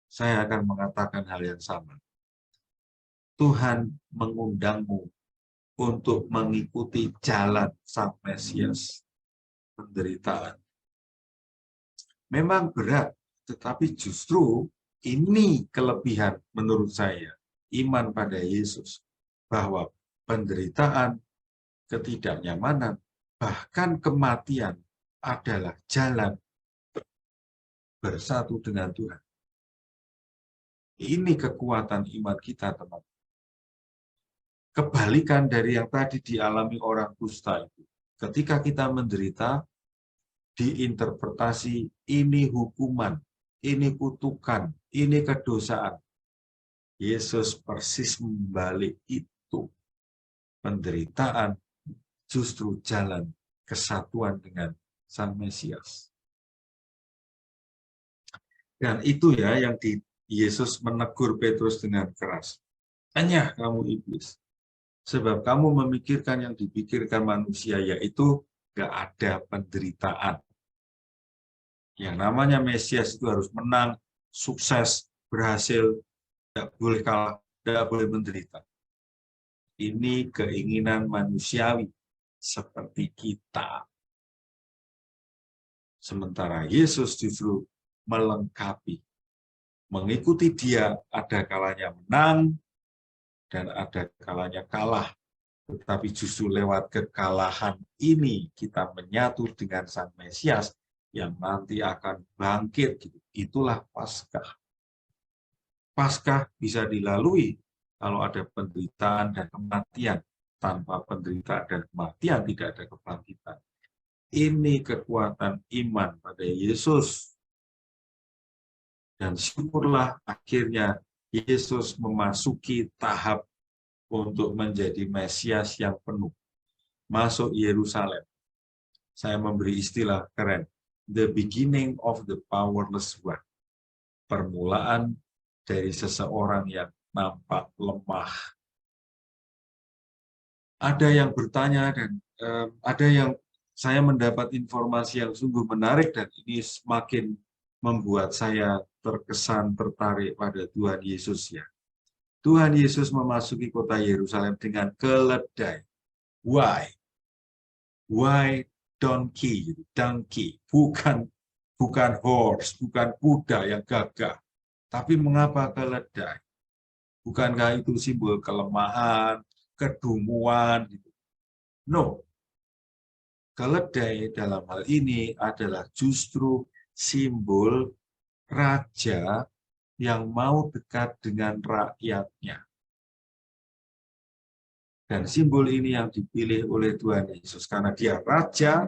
Saya akan mengatakan hal yang sama. Tuhan mengundangmu untuk mengikuti jalan Sang Mesias, penderitaan. Memang berat, tetapi justru ini kelebihan menurut saya, iman pada Yesus, bahwa penderitaan, ketidaknyamanan, bahkan kematian adalah jalan bersatu dengan Tuhan. Ini kekuatan iman kita, teman. Kebalikan dari yang tadi dialami orang kusta itu. Ketika kita menderita, diinterpretasi ini hukuman, ini kutukan, ini kedosaan. Yesus persis membalik itu. Penderitaan justru jalan kesatuan dengan Sang Mesias. Dan itu ya yang Yesus menegur Petrus dengan keras. Hanya kamu iblis. Sebab kamu memikirkan yang dipikirkan manusia, yaitu gak ada penderitaan. Yang namanya Mesias itu harus menang, sukses, berhasil, tidak boleh kalah, tidak boleh menderita. Ini keinginan manusiawi seperti kita. Sementara Yesus justru melengkapi. Mengikuti dia ada kalanya menang dan ada kalanya kalah. Tetapi justru lewat kekalahan ini kita menyatu dengan Sang Mesias yang nanti akan bangkit. Itulah Paskah. Paskah bisa dilalui kalau ada penderitaan dan kematian. Tanpa penderitaan dan kematian tidak ada kebangkitan. Ini kekuatan iman pada Yesus. Dan syukurlah akhirnya Yesus memasuki tahap untuk menjadi Mesias yang penuh. Masuk Yerusalem. Saya memberi istilah keren. The beginning of the powerless one. Permulaan dari seseorang yang nampak lemah. Ada yang bertanya dan ada yang saya mendapat informasi yang sungguh menarik dan ini semakin membuat saya terkesan tertarik pada Tuhan Yesus ya. Tuhan Yesus memasuki kota Yerusalem dengan keledai. Why? Why donkey? Donkey. Bukan horse, bukan kuda yang gagah. Tapi mengapa keledai? Bukankah itu simbol kelemahan, kedunguan? No. Keledai dalam hal ini adalah justru simbol raja yang mau dekat dengan rakyatnya. Dan simbol ini yang dipilih oleh Tuhan Yesus karena dia raja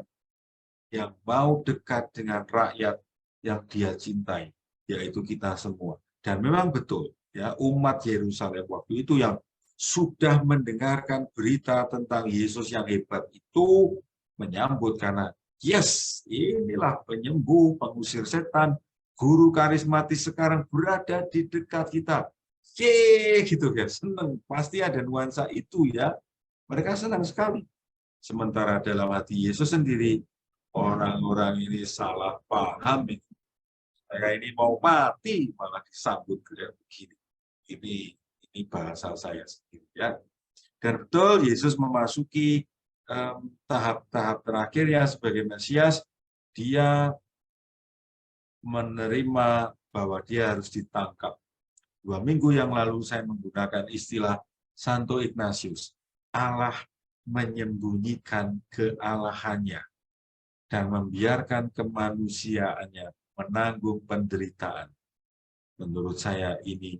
yang mau dekat dengan rakyat yang dia cintai, yaitu kita semua. Dan memang betul, ya, umat Yerusalem waktu itu yang sudah mendengarkan berita tentang Yesus yang hebat itu menyambut karena yes, inilah penyembuh, pengusir setan, guru karismatis sekarang berada di dekat kita. Yeay, gitu ya, seneng. Pasti ada nuansa itu ya. Mereka senang sekali. Sementara dalam hati Yesus sendiri, orang-orang ini salah paham. Saya ini mau mati, malah disambut kayak begini. Ini bahasa saya sendiri ya. Dan betul Yesus memasuki tahap-tahap terakhirnya sebagai Mesias, dia menerima bahwa dia harus ditangkap. 2 minggu yang lalu saya menggunakan istilah Santo Ignatius. Allah menyembunyikan kealahannya dan membiarkan kemanusiaannya menanggung penderitaan. Menurut saya ini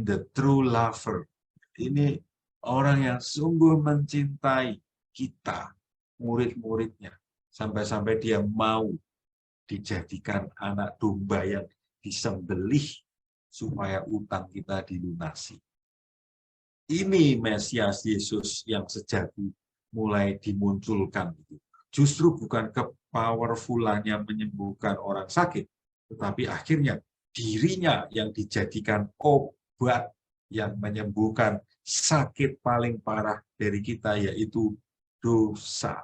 the true lover. Ini orang yang sungguh mencintai kita, murid-muridnya, sampai-sampai dia mau dijadikan anak domba yang disembelih supaya utang kita dilunasi. Ini Mesias Yesus yang sejati mulai dimunculkan. Justru bukan kepowerfulannya menyembuhkan orang sakit, tetapi akhirnya dirinya yang dijadikan obat yang menyembuhkan sakit paling parah dari kita, yaitu dosa.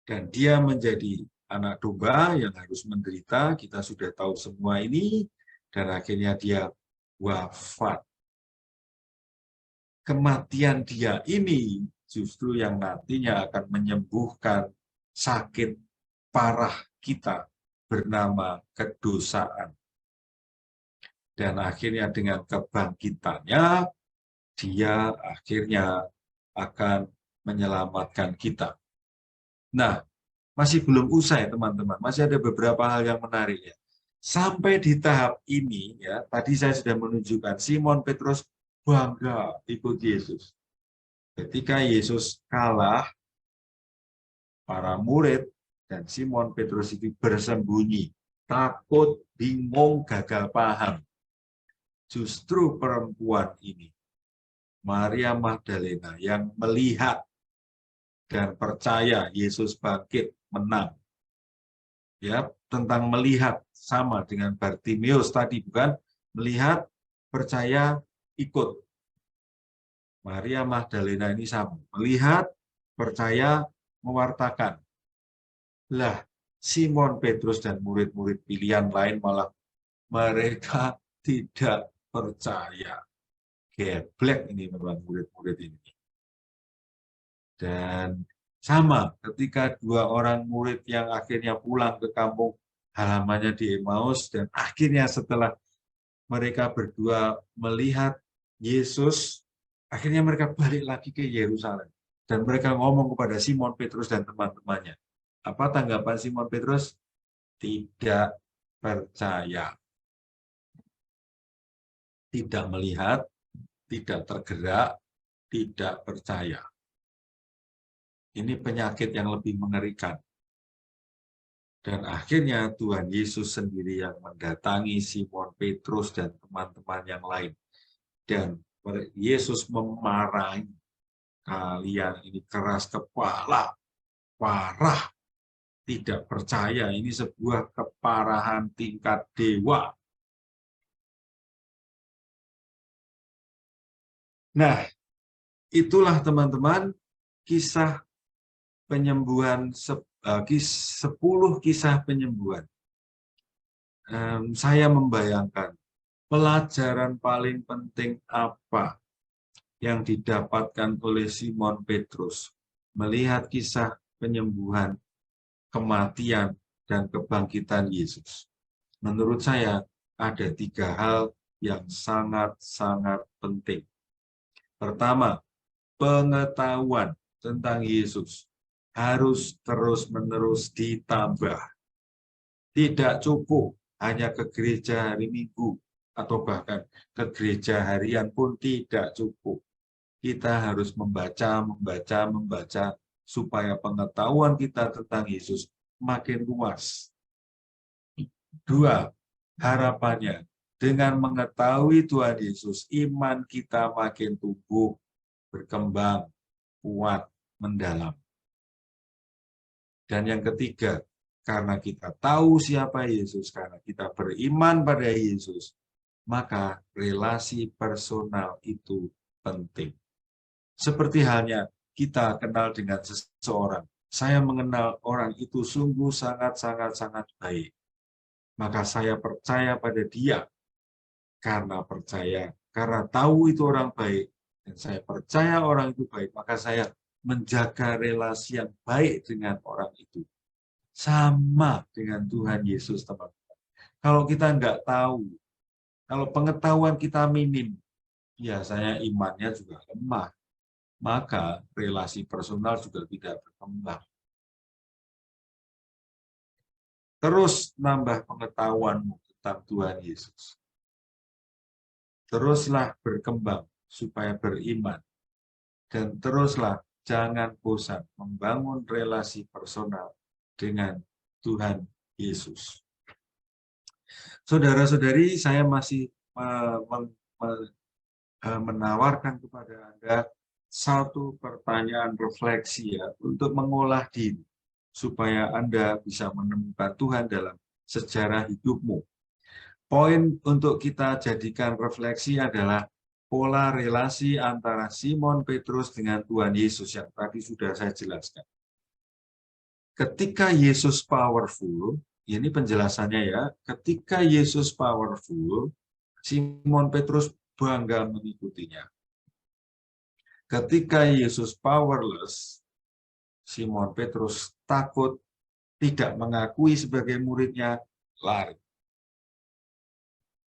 Dan dia menjadi anak domba yang harus menderita, kita sudah tahu semua ini, dan akhirnya dia wafat. Kematian dia ini justru yang nantinya akan menyembuhkan sakit parah kita bernama kedosaan. Dan akhirnya dengan kebangkitannya, dia akhirnya akan menyelamatkan kita. Nah, masih belum usai teman-teman, masih ada beberapa hal yang menarik ya. Sampai di tahap ini ya, tadi saya sudah menunjukkan Simon Petrus bangga ikut Yesus. Ketika Yesus kalah, para murid dan Simon Petrus itu bersembunyi, takut, bingung, gagal paham. Justru perempuan ini, Maria Magdalena, yang melihat dan percaya Yesus bangkit, menang. Ya, tentang melihat sama dengan Bartimeus tadi, bukan? Melihat, percaya, ikut. Maria Magdalena ini sama, melihat, percaya, mewartakan. Lah, Simon Petrus dan murid-murid pilihan lain malah mereka tidak percaya. Geblek ini memang murid-murid ini. Dan sama ketika 2 orang murid yang akhirnya pulang ke kampung halamannya di Emmaus, dan akhirnya setelah mereka berdua melihat Yesus, akhirnya mereka balik lagi ke Yerusalem. Dan mereka ngomong kepada Simon Petrus dan teman-temannya. Apa tanggapan Simon Petrus? Tidak percaya. Tidak melihat, tidak tergerak, tidak percaya. Ini penyakit yang lebih mengerikan. Dan akhirnya Tuhan Yesus sendiri yang mendatangi Simon Petrus dan teman-teman yang lain. Dan Yesus memarahi, kalian ini keras kepala, parah, tidak percaya. Ini sebuah keparahan tingkat dewa. Nah, itulah teman-teman kisah penyembuhan, 10 kisah penyembuhan. Saya membayangkan pelajaran paling penting apa yang didapatkan oleh Simon Petrus melihat kisah penyembuhan, kematian, dan kebangkitan Yesus. Menurut saya ada 3 hal yang sangat-sangat penting. Pertama, pengetahuan tentang Yesus harus terus-menerus ditambah. Tidak cukup hanya ke gereja hari Minggu atau bahkan ke gereja harian pun tidak cukup. Kita harus membaca supaya pengetahuan kita tentang Yesus makin luas. 2. Harapannya, dengan mengetahui Tuhan Yesus, iman kita makin tumbuh, berkembang, kuat, mendalam. Dan yang ketiga, karena kita tahu siapa Yesus, karena kita beriman pada Yesus, maka relasi personal itu penting. Seperti halnya kita kenal dengan seseorang. Saya mengenal orang itu sungguh sangat baik. Maka saya percaya pada dia. Karena tahu itu orang baik, dan saya percaya orang itu baik, maka saya menjaga relasi yang baik dengan orang itu. Sama dengan Tuhan Yesus, teman-teman. Kalau kita nggak tahu, kalau pengetahuan kita minim, biasanya imannya juga lemah. Maka relasi personal juga tidak berkembang. Terus nambah pengetahuanmu tentang Tuhan Yesus. Teruslah berkembang supaya beriman. Dan teruslah jangan bosan membangun relasi personal dengan Tuhan Yesus. Saudara-saudari, saya masih menawarkan kepada Anda satu pertanyaan refleksi ya, untuk mengolah diri, supaya Anda bisa menemukan Tuhan dalam sejarah hidupmu. Poin untuk kita jadikan refleksi adalah pola relasi antara Simon Petrus dengan Tuhan Yesus yang tadi sudah saya jelaskan. Ketika Yesus powerful, ini penjelasannya ya, ketika Yesus powerful, Simon Petrus bangga mengikutinya. Ketika Yesus powerless, Simon Petrus takut, tidak mengakui sebagai muridnya, lari.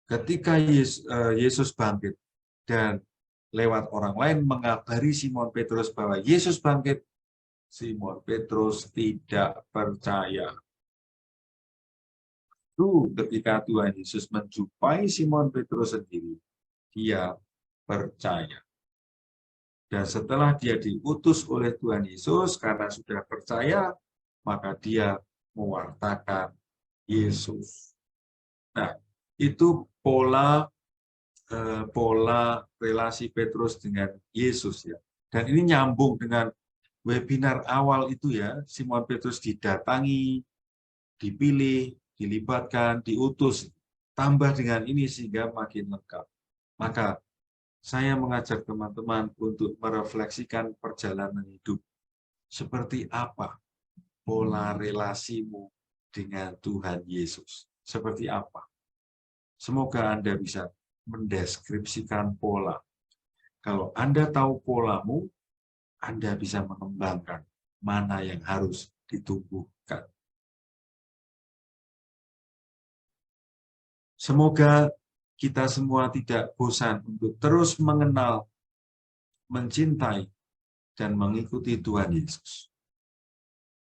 Ketika Yesus bangkit dan lewat orang lain mengabari Simon Petrus bahwa Yesus bangkit, Simon Petrus tidak percaya. Ketika Tuhan Yesus menjumpai Simon Petrus sendiri, dia percaya. Dan setelah dia diutus oleh Tuhan Yesus, karena sudah percaya, maka dia mewartakan Yesus. Nah, itu pola relasi Petrus dengan Yesus ya. Dan ini nyambung dengan webinar awal itu ya, Simon Petrus didatangi, dipilih, dilibatkan, diutus. Tambah dengan ini sehingga makin lengkap. Maka saya mengajak teman-teman untuk merefleksikan perjalanan hidup. Seperti apa pola relasimu dengan Tuhan Yesus? Seperti apa? Semoga Anda bisa mendeskripsikan pola. Kalau Anda tahu polamu, Anda bisa mengembangkan mana yang harus ditumbuhkan. Semoga kita semua tidak bosan untuk terus mengenal, mencintai, dan mengikuti Tuhan Yesus.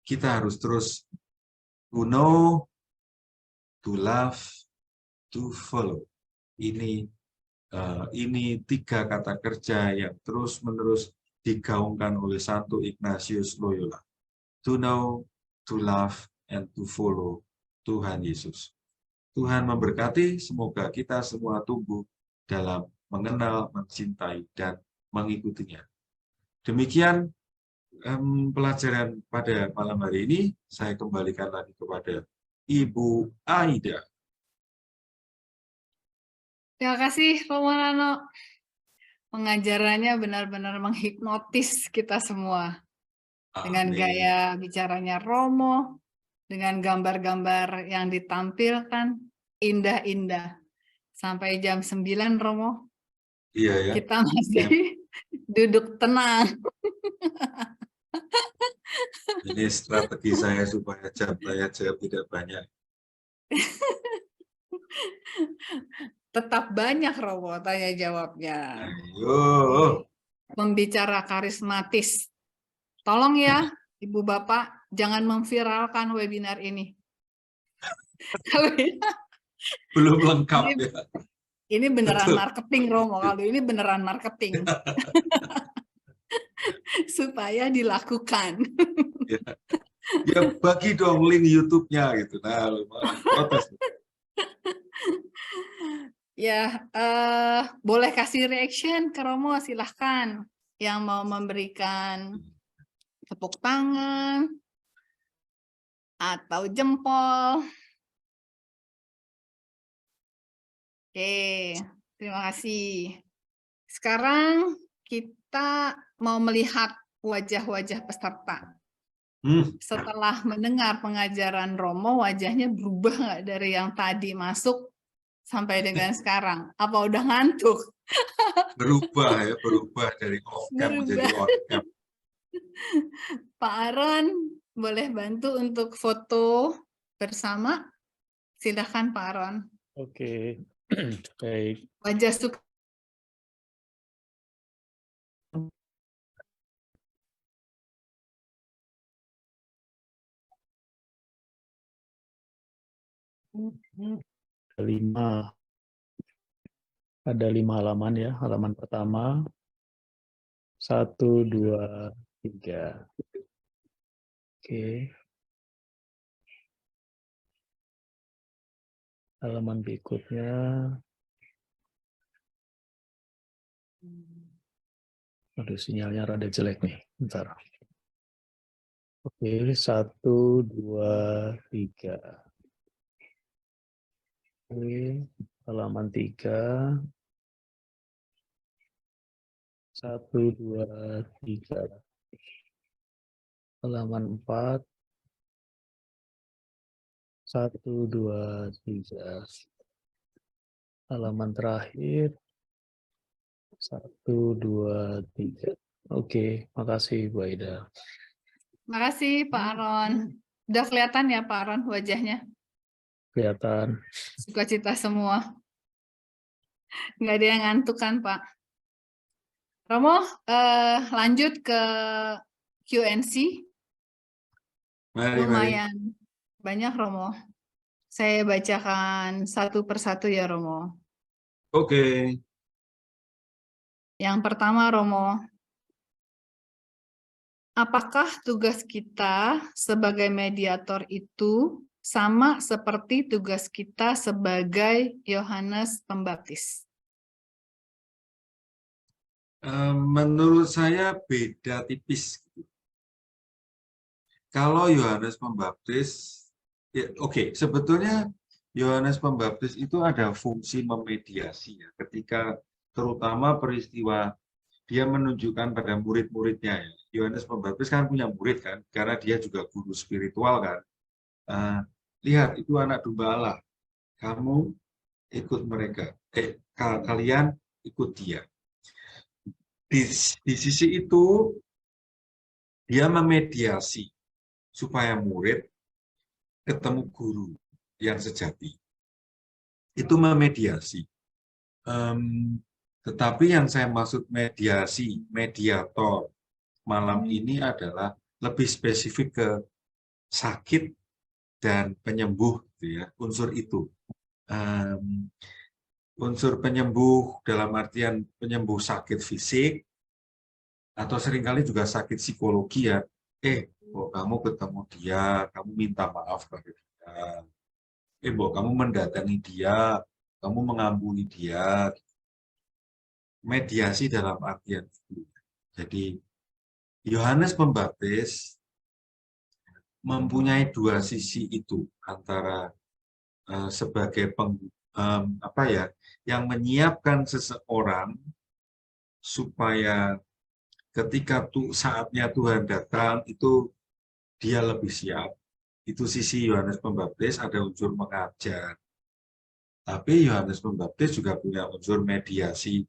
Kita harus terus to know, to love, to follow. Ini 3 kata kerja yang terus-menerus digaungkan oleh Santo Ignatius Loyola. To know, to love, and to follow Tuhan Yesus. Tuhan memberkati, semoga kita semua tumbuh dalam mengenal, mencintai, dan mengikutinya. Demikian pelajaran pada malam hari ini. Saya kembalikan lagi kepada Ibu Aida. Terima kasih, Romo Rano. Pengajarannya benar-benar menghipnotis kita semua. Dengan gaya bicaranya Romo, dengan gambar-gambar yang ditampilkan, indah-indah. Sampai jam 9, Romo. Iya ya. Kita masih duduk tenang. Ini strategi saya supaya jam tanya jawab tidak banyak. Tetap banyak, Romo, tanya jawabnya. Ayo. Pembicara karismatis. Tolong ya, Ibu Bapak, jangan memviralkan webinar ini. Kalau Belum lengkap ini, ya. ini beneran Betul. marketing, Romo. Kalau ini beneran marketing. Supaya dilakukan. Ya, ya bagi dong link YouTube-nya gitu. Nah, protes. Ya, boleh kasih reaction ke Romo, silahkan. Yang mau memberikan tepuk tangan atau jempol. Oke, terima kasih. Sekarang kita mau melihat wajah-wajah peserta. Setelah mendengar pengajaran Romo, wajahnya berubah nggak dari yang tadi masuk sampai dengan sekarang? Apa udah ngantuk? Berubah ya, berubah dari off-cam menjadi Berubah. on-cam. Pak Aron, boleh bantu untuk foto bersama? Silakan Pak Aron. Oke, baik. Wajah suka. Ada 5 halaman ya. Halaman pertama, 1, 2, 3. Oke. Halaman berikutnya. Aduh, sinyalnya rada jelek nih. Bentar. Oke, 1, 2, 3. Oke, halaman 3. 1, 2, 3. Halaman 4. 1, 2, 3. Halaman terakhir. 1, 2, 3. Oke, makasih Bu Aida. Makasih Pak Aron. Udah kelihatan ya Pak Aron wajahnya? Kelihatan. Sukacita semua. Nggak ada yang ngantuk kan Pak? Romo, lanjut ke Q&C. Mari. Lumayan banyak Romo. Saya bacakan satu persatu ya Romo. Oke. Yang pertama Romo, apakah tugas kita sebagai mediator itu sama seperti tugas kita sebagai Yohanes Pembaptis? Menurut saya beda tipis. Kalau Yohanes Pembaptis, ya, oke, sebetulnya Yohanes Pembaptis itu ada fungsi memediasi ya, ketika terutama peristiwa dia menunjukkan pada murid-muridnya ya. Yohanes Pembaptis kan punya murid kan, karena dia juga guru spiritual kan. Lihat itu anak domba Allah, kamu ikut mereka, kalian ikut dia. Di sisi itu dia memediasi supaya murid ketemu guru yang sejati. Itu memediasi. Tetapi yang saya maksud mediasi, mediator malam ini adalah lebih spesifik ke sakit dan penyembuh, gitu ya, unsur itu. Unsur penyembuh dalam artian penyembuh sakit fisik, atau seringkali juga sakit psikologi ya. Kamu ketemu dia, kamu minta maaf pada dia. Kamu mendatangi dia, kamu mengampuni dia. Mediasi dalam artian itu. Jadi Yohanes Pembaptis mempunyai dua sisi itu, antara sebagai yang menyiapkan seseorang supaya ketika saatnya Tuhan datang itu dia lebih siap. Itu sisi Yohanes Pembaptis, ada unsur mengajar. Tapi Yohanes Pembaptis juga punya unsur mediasi,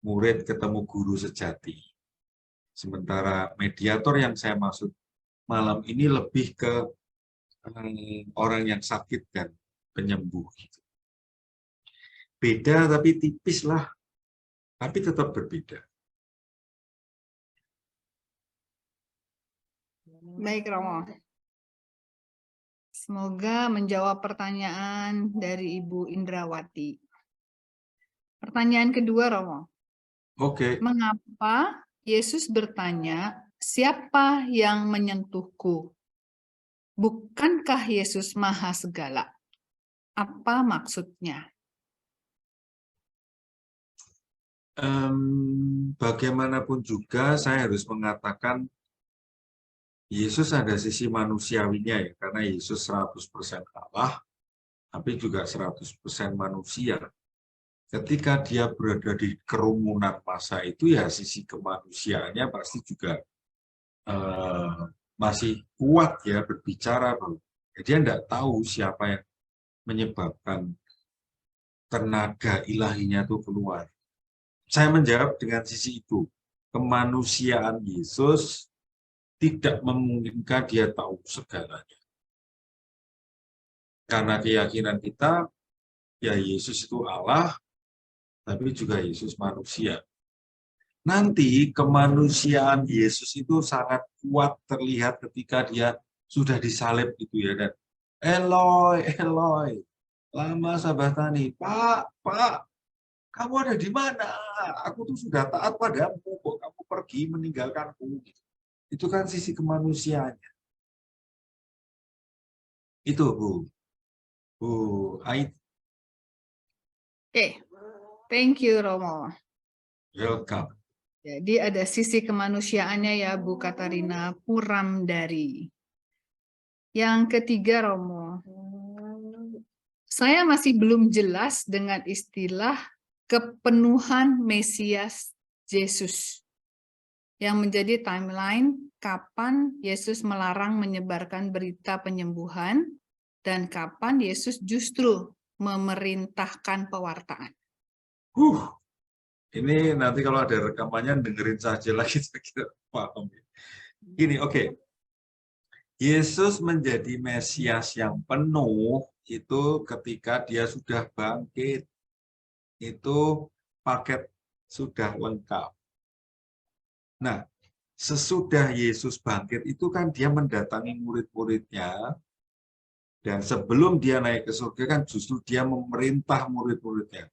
murid ketemu guru sejati. Sementara mediator yang saya maksud malam ini lebih ke orang yang sakit dan penyembuh. Gitu. Beda tapi tipis lah, tapi tetap berbeda. Baik, Romo. Semoga menjawab pertanyaan dari Ibu Indrawati. Pertanyaan kedua, Romo. Oke. Mengapa Yesus bertanya, siapa yang menyentuhku? Bukankah Yesus Maha Segala? Apa maksudnya? Bagaimanapun juga saya harus mengatakan Yesus ada sisi manusiawinya ya, karena Yesus 100% Allah, tapi juga 100% manusia. Ketika dia berada di kerumunan massa itu ya sisi kemanusiaannya pasti juga masih kuat ya berbicara. Dia tidak tahu siapa yang menyebabkan tenaga ilahinya itu keluar. Saya menjawab dengan sisi itu. Kemanusiaan Yesus tidak memungkinkan dia tahu segalanya. Karena keyakinan kita, ya Yesus itu Allah, tapi juga Yesus manusia. Nanti kemanusiaan Yesus itu sangat kuat terlihat ketika dia sudah disalib gitu ya. Dan Eloi, Eloi, lama sabatani, Pak, kamu ada di mana? Aku tuh sudah taat padamu, kok kamu pergi meninggalkanku. Itu kan sisi kemanusiaannya. Itu, Bu. Bu, Ait, Oke, thank you, Romo. welcome. Jadi ada sisi kemanusiaannya ya, Bu Katarina Puramdari. Yang ketiga, Romo. Saya masih belum jelas dengan istilah kepenuhan Mesias Yesus. Yang menjadi timeline kapan Yesus melarang menyebarkan berita penyembuhan dan kapan Yesus justru memerintahkan pewartaan. Ini nanti kalau ada rekamannya dengerin saja lagi saya paham. Gini, oke. Yesus menjadi Mesias yang penuh itu ketika dia sudah bangkit. Itu paket sudah lengkap. Nah, sesudah Yesus bangkit itu kan dia mendatangi murid-muridnya. Dan sebelum dia naik ke surga kan justru dia memerintah murid-muridnya.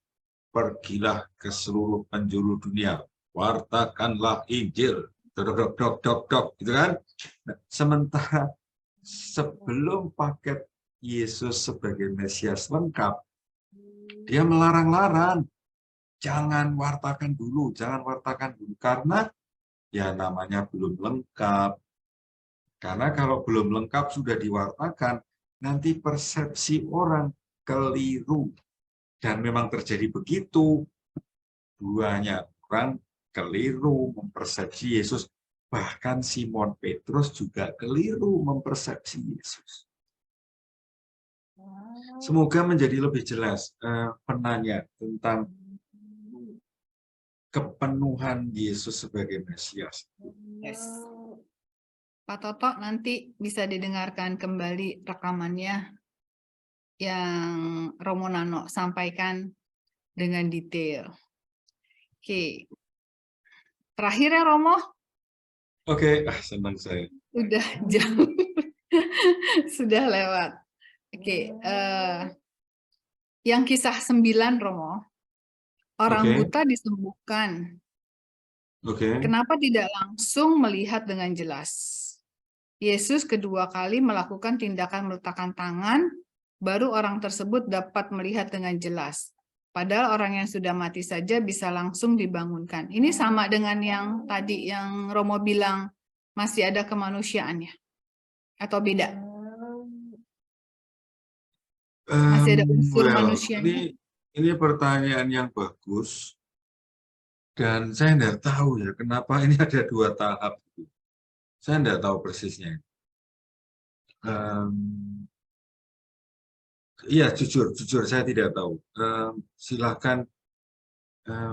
Pergilah ke seluruh penjuru dunia, wartakanlah Injil, dok, gitu kan? Nah, sementara sebelum paket Yesus sebagai Mesias lengkap, dia melarang-larang, jangan wartakan dulu, karena ya namanya belum lengkap. Karena kalau belum lengkap sudah diwartakan, nanti persepsi orang keliru. Dan memang terjadi begitu. Banyak orang keliru mempersepsi Yesus. Bahkan Simon Petrus juga keliru mempersepsi Yesus. Semoga menjadi lebih jelas penanya tentang kepenuhan Yesus sebagai Mesias. Yes. Pak Toto nanti bisa didengarkan kembali rekamannya yang Romo Nano sampaikan dengan detail. Oke. Terakhir ya Romo. Oke, senang saya. Udah jam. Sudah lewat. Oke. Yang kisah 9 Romo. Orang buta disembuhkan. Kenapa tidak langsung melihat dengan jelas? Yesus kedua kali melakukan tindakan meletakkan tangan, baru orang tersebut dapat melihat dengan jelas. Padahal orang yang sudah mati saja bisa langsung dibangunkan. Ini sama dengan yang tadi yang Romo bilang masih ada kemanusiaannya. Atau beda? Masih ada unsur manusianya? Ini pertanyaan yang bagus. Dan saya tidak tahu ya kenapa ini ada 2 tahap. Saya tidak tahu persisnya. Iya, jujur saya tidak tahu. Silahkan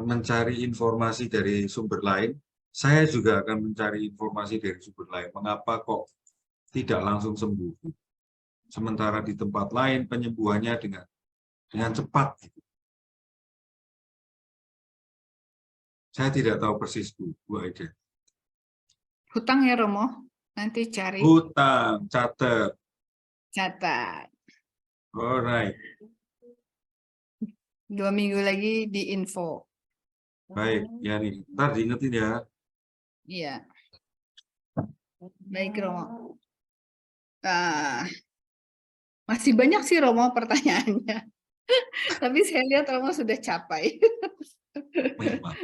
mencari informasi dari sumber lain. Saya juga akan mencari informasi dari sumber lain. Mengapa kok tidak langsung sembuh? Sementara di tempat lain penyembuhannya dengan cepat. Saya tidak tahu persis, Bu Aida. Hutang ya Romo. Nanti cari, Hutang, catat. catat. Alright. 2 minggu lagi di info. Baik, ya nih. Ntar diingetin ya. Iya. Baik, Romo. Nah, masih banyak sih Romo pertanyaannya. Tapi saya lihat Romo sudah capai. Memang.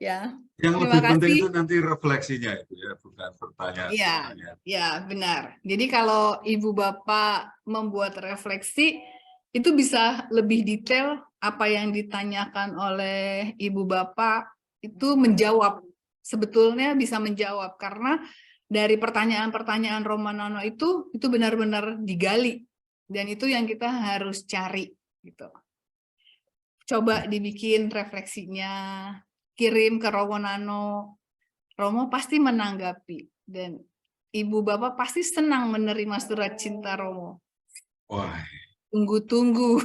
Ya, Yang terima lebih penting kasih. itu nanti refleksinya itu ya, bukan Iya, pertanyaan-pertanyaan. ya benar. Jadi kalau Ibu Bapak membuat refleksi, itu bisa lebih detail apa yang ditanyakan oleh Ibu Bapak itu menjawab. Sebetulnya bisa menjawab karena dari pertanyaan-pertanyaan Romanono itu benar-benar digali dan itu yang kita harus cari gitu. Coba dibikin refleksinya, kirim ke Romanono. Romo pasti menanggapi dan Ibu Bapak pasti senang menerima surat cinta Romo. Wah, Tunggu-tunggu.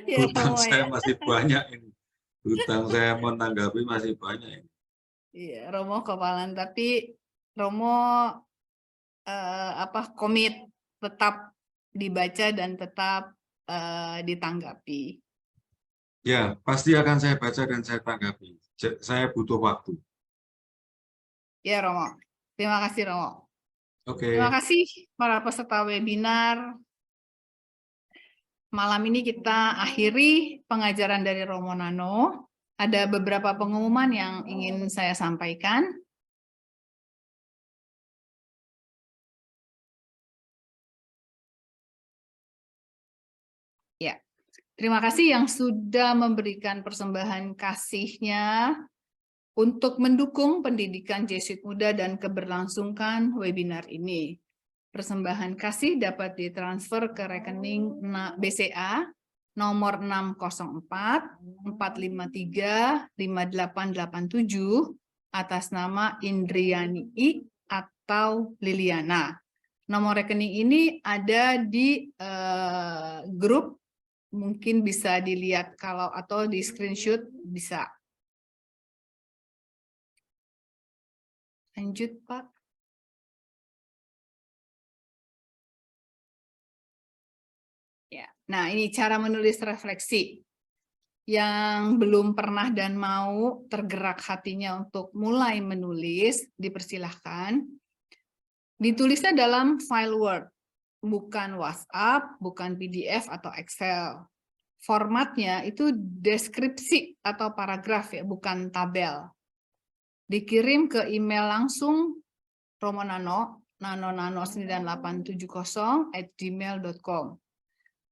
Ya, hutang Romo saya ya. masih banyak ini. Hutang saya menanggapi masih banyak ini. Iya, Romo kepalan tapi Romo komit tetap dibaca dan tetap ditanggapi. Ya, pasti akan saya baca dan saya tanggapi. Saya butuh waktu. Ya, Romo. Terima kasih, Romo. Terima Oke. kasih para peserta webinar. Malam ini kita akhiri pengajaran dari Romo Nano. Ada beberapa pengumuman yang ingin saya sampaikan. Ya, terima kasih yang sudah memberikan persembahan kasihnya untuk mendukung pendidikan Jesuit Muda dan keberlangsungan webinar ini. Persembahan kasih dapat ditransfer ke rekening BCA nomor 604 453 5887 atas nama Indriani I atau Liliana. Nomor rekening ini ada di grup, mungkin bisa dilihat kalau atau di screenshot bisa. Lanjut, Pak. Ya. Nah, ini cara menulis refleksi. Yang belum pernah dan mau tergerak hatinya untuk mulai menulis, dipersilahkan. Ditulisnya dalam file Word, bukan WhatsApp, bukan PDF atau Excel. Formatnya itu deskripsi atau paragraf ya, bukan tabel. Dikirim ke email langsung Romonano, nano9870@gmail.com.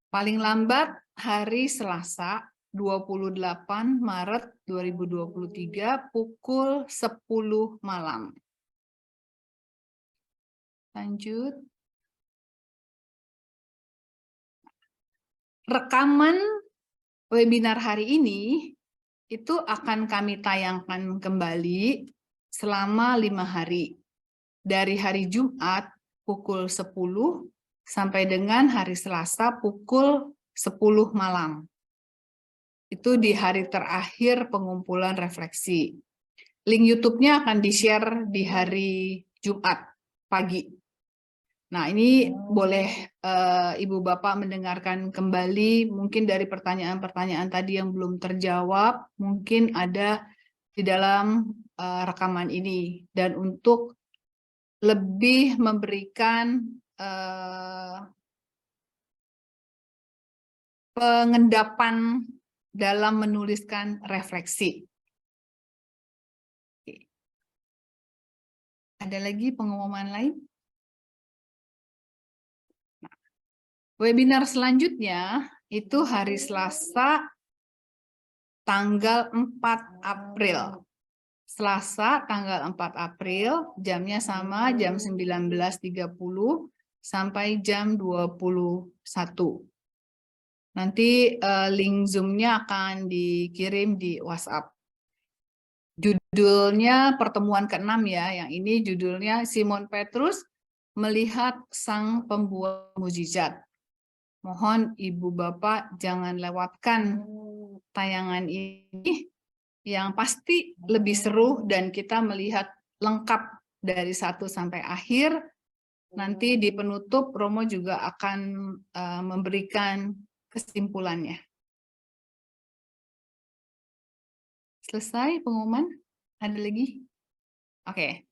Paling lambat hari Selasa 28 Maret 2023 pukul 10 malam. Lanjut. Rekaman webinar hari ini itu akan kami tayangkan kembali selama 5 hari. Dari hari Jumat pukul 10 sampai dengan hari Selasa pukul 10 malam. Itu di hari terakhir pengumpulan refleksi. Link YouTube-nya akan di-share di hari Jumat pagi. Nah, ini boleh Ibu Bapak mendengarkan kembali, mungkin dari pertanyaan-pertanyaan tadi yang belum terjawab, mungkin ada di dalam rekaman ini. Dan untuk lebih memberikan pengendapan dalam menuliskan refleksi. Ada lagi pengumuman lain? Nah, webinar selanjutnya itu hari Selasa tanggal 4 April. Selasa tanggal 4 April, jamnya sama jam 19.30 sampai jam 21. Nanti link Zoom-nya akan dikirim di WhatsApp. Judulnya pertemuan ke-6 ya, yang ini judulnya Simon Petrus melihat sang pembuat mukjizat. Mohon Ibu Bapak jangan lewatkan tayangan ini yang pasti lebih seru dan kita melihat lengkap dari 1 sampai akhir. Nanti di penutup Romo juga akan memberikan kesimpulannya. Selesai pengumuman? Ada lagi? Oke.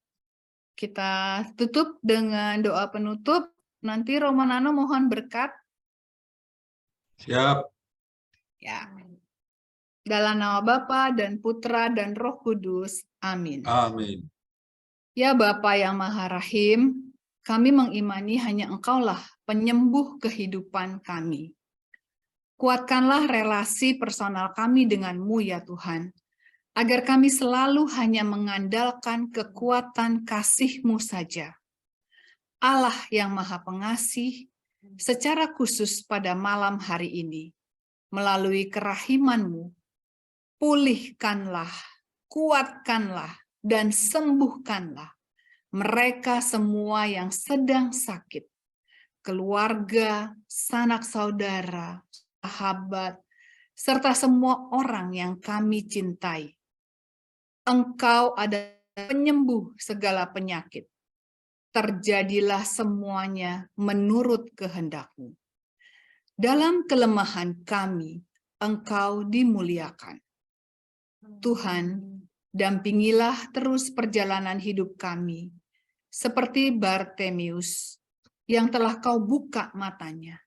Kita tutup dengan doa penutup. Nanti Romo Nano mohon berkat. Siap. Ya. Dalam nama Bapa dan Putra dan Roh Kudus. Amin. Amin. Ya Bapa yang Maha Rahim, kami mengimani hanya Engkaulah penyembuh kehidupan kami. Kuatkanlah relasi personal kami dengan-Mu ya Tuhan, agar kami selalu hanya mengandalkan kekuatan kasih-Mu saja. Allah yang Maha Pengasih, secara khusus pada malam hari ini, melalui kerahiman-Mu, pulihkanlah, kuatkanlah, dan sembuhkanlah mereka semua yang sedang sakit, keluarga, sanak saudara, sahabat, serta semua orang yang kami cintai. Engkau adalah penyembuh segala penyakit. Terjadilah semuanya menurut kehendak-Mu. Dalam kelemahan kami, Engkau dimuliakan. Tuhan, dampingilah terus perjalanan hidup kami, seperti Bartemius yang telah Kau buka matanya.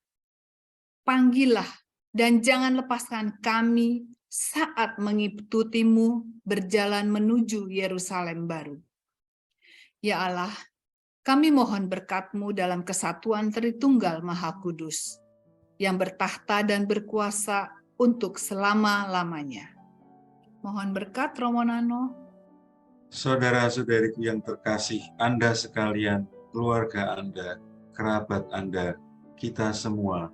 Panggillah dan jangan lepaskan kami saat mengikuti-Mu berjalan menuju Yerusalem baru. Ya Allah, kami mohon berkat-Mu dalam kesatuan Tritunggal Maha Kudus, yang bertahta dan berkuasa untuk selama-lamanya. Mohon berkat Romo Nano. Saudara-saudariku yang terkasih, Anda sekalian, keluarga Anda, kerabat Anda, kita semua,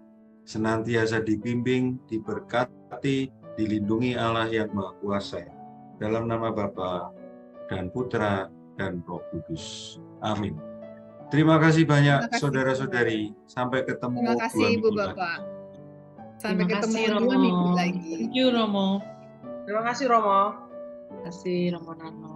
senantiasa dibimbing, diberkati, dilindungi Allah yang Maha Kuasa. Dalam nama Bapa dan Putra dan Roh Kudus. Amin. Terima kasih banyak saudara-saudari. Sampai ketemu Terima kasih Ibu 2 minggu lagi. Bapak. Sampai Terima ketemu kasih, 2 Romo. minggu lagi. Thank you, Romo. Terima kasih Romo. Terima kasih, Romo Nano.